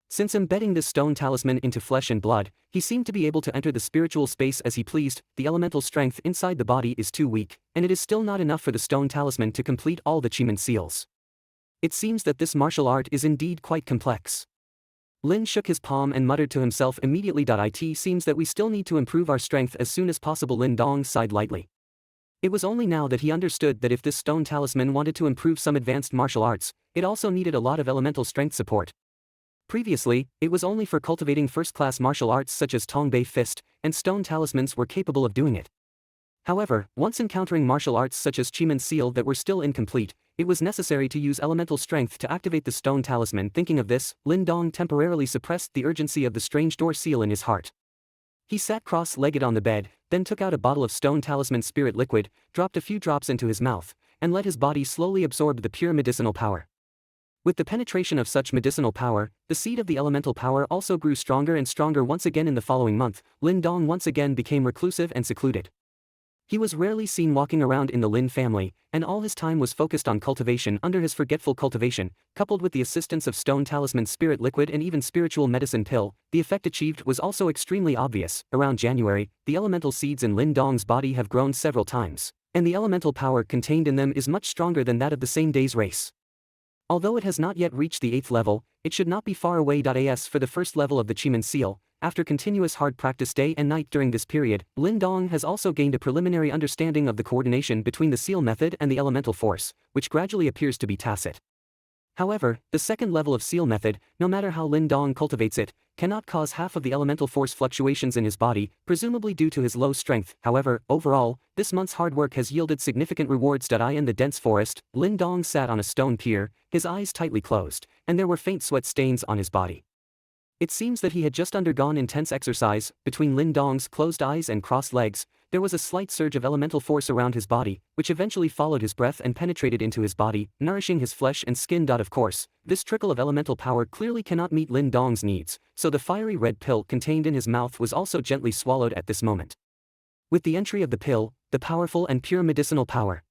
Since embedding this stone talisman into flesh and blood, he seemed to be able to enter the spiritual space as he pleased. The elemental strength inside the body is too weak, and it is still not enough for the stone talisman to complete all the Chiman seals. It seems that this martial art is indeed quite complex. Lin shook his palm and muttered to himself immediately. It seems that we still need to improve our strength as soon as possible. Lin Dong sighed lightly. It was only now that he understood that if this stone talisman wanted to improve some advanced martial arts, it also needed a lot of elemental strength support. Previously, it was only for cultivating first-class martial arts such as Tongbei Fist, and stone talismans were capable of doing it. However, once encountering martial arts such as Chiman Seal that were still incomplete, it was necessary to use elemental strength to activate the stone talisman. Thinking of this, Lin Dong temporarily suppressed the urgency of the strange door seal in his heart. He sat cross-legged on the bed, then took out a bottle of stone talisman spirit liquid, dropped a few drops into his mouth, and let his body slowly absorb the pure medicinal power. With the penetration of such medicinal power, the seed of the elemental power also grew stronger and stronger. Once again in the following month, Lin Dong once again became reclusive and secluded. He was rarely seen walking around in the Lin family, and all his time was focused on cultivation. Under his forgetful cultivation, coupled with the assistance of stone talisman spirit liquid and even spiritual medicine pill, the effect achieved was also extremely obvious. Around January, the elemental seeds in Lin Dong's body have grown several times, and the elemental power contained in them is much stronger than that of the same day's race. Although it has not yet reached the 8th level, it should not be far away. As for the first level of the Chiman Seal, after continuous hard practice day and night during this period, Lin Dong has also gained a preliminary understanding of the coordination between the seal method and the elemental force, which gradually appears to be tacit. However, the second level of seal method, no matter how Lin Dong cultivates it, cannot cause half of the elemental force fluctuations in his body, presumably due to his low strength. However, overall, this month's hard work has yielded significant rewards. In the dense forest, Lin Dong sat on a stone pier, his eyes tightly closed, and there were faint sweat stains on his body. It seems that he had just undergone intense exercise. Between Lin Dong's closed eyes and crossed legs, there was a slight surge of elemental force around his body, which eventually followed his breath and penetrated into his body, nourishing his flesh and skin. Of course, this trickle of elemental power clearly cannot meet Lin Dong's needs, so the fiery red pill contained in his mouth was also gently swallowed at this moment. With the entry of the pill, the powerful and pure medicinal power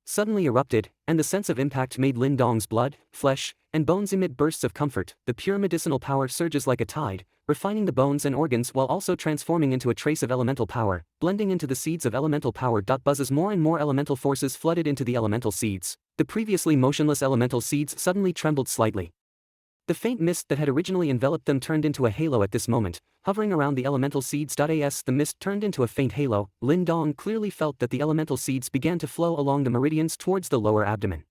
suddenly erupted, and the sense of impact made Lin Dong's blood, flesh, and bones emit bursts of comfort. The pure medicinal power surges like a tide, refining the bones and organs while also transforming into a trace of elemental power, blending into the seeds of elemental power. Buzzes more and more elemental forces flooded into the elemental seeds. The previously motionless elemental seeds suddenly trembled slightly. The faint mist that had originally enveloped them turned into a halo at this moment, hovering around the elemental seeds. As the mist turned into a faint halo, Lin Dong clearly felt that the elemental seeds began to flow along the meridians towards the lower abdomen.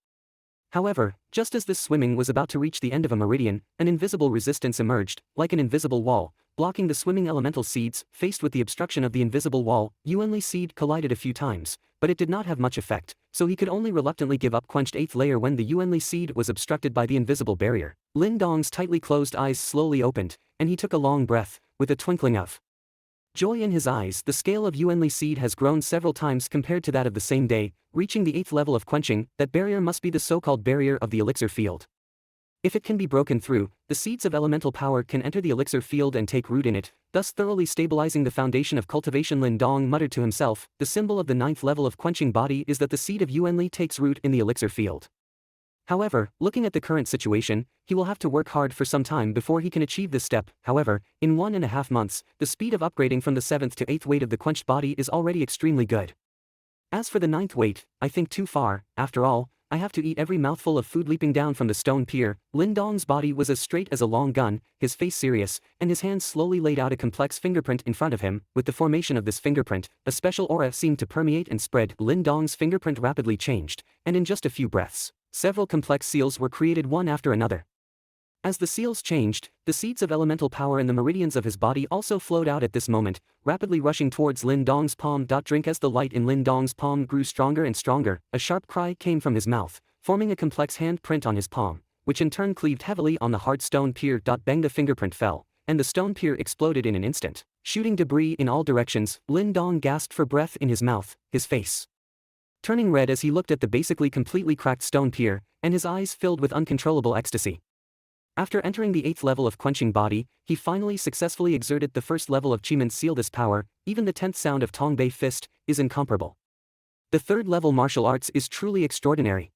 However, just as this swimming was about to reach the end of a meridian, an invisible resistance emerged, like an invisible wall, blocking the swimming elemental seeds. Faced with the obstruction of the invisible wall, Yuanli seed collided a few times, but it did not have much effect, so he could only reluctantly give up. Quenched 8th layer. When the Yuanli seed was obstructed by the invisible barrier, Lin Dong's tightly closed eyes slowly opened, and he took a long breath, with a twinkling of joy in his eyes. The scale of Yuanli seed has grown several times compared to that of the same day, reaching the 8th level of quenching. That barrier must be the so-called barrier of the elixir field. If it can be broken through, the seeds of elemental power can enter the elixir field and take root in it, thus thoroughly stabilizing the foundation of cultivation. Lin Dong muttered to himself, the symbol of the 9th level of quenching body is that the seed of Yuanli takes root in the elixir field. However, looking at the current situation, he will have to work hard for some time before he can achieve this step. However, in 1.5 months, the speed of upgrading from the 7th to 8th weight of the quenched body is already extremely good. As for the 9th weight, I think too far. After all, I have to eat every mouthful of food. Leaping down from the stone pier, Lin Dong's body was as straight as a long gun, his face serious, and his hands slowly laid out a complex fingerprint in front of him. With the formation of this fingerprint, a special aura seemed to permeate and spread. Lin Dong's fingerprint rapidly changed, and in just a few breaths, several complex seals were created one after another. As the seals changed, the seeds of elemental power in the meridians of his body also flowed out at this moment, rapidly rushing towards Lin Dong's palm. Drink. As the light in Lin Dong's palm grew stronger and stronger, a sharp cry came from his mouth, forming a complex hand print on his palm, which in turn cleaved heavily on the hard stone pier. Bang, the fingerprint fell, and the stone pier exploded in an instant, shooting debris in all directions. Lin Dong gasped for breath in his mouth, his face turning red as he looked at the basically completely cracked stone pier, and his eyes filled with uncontrollable ecstasy. After entering the 8th level of quenching body, he finally successfully exerted the 1st level of Chiman seal. This power, even the 10th sound of Tong Bei fist, is incomparable. The 3rd level martial arts is truly extraordinary.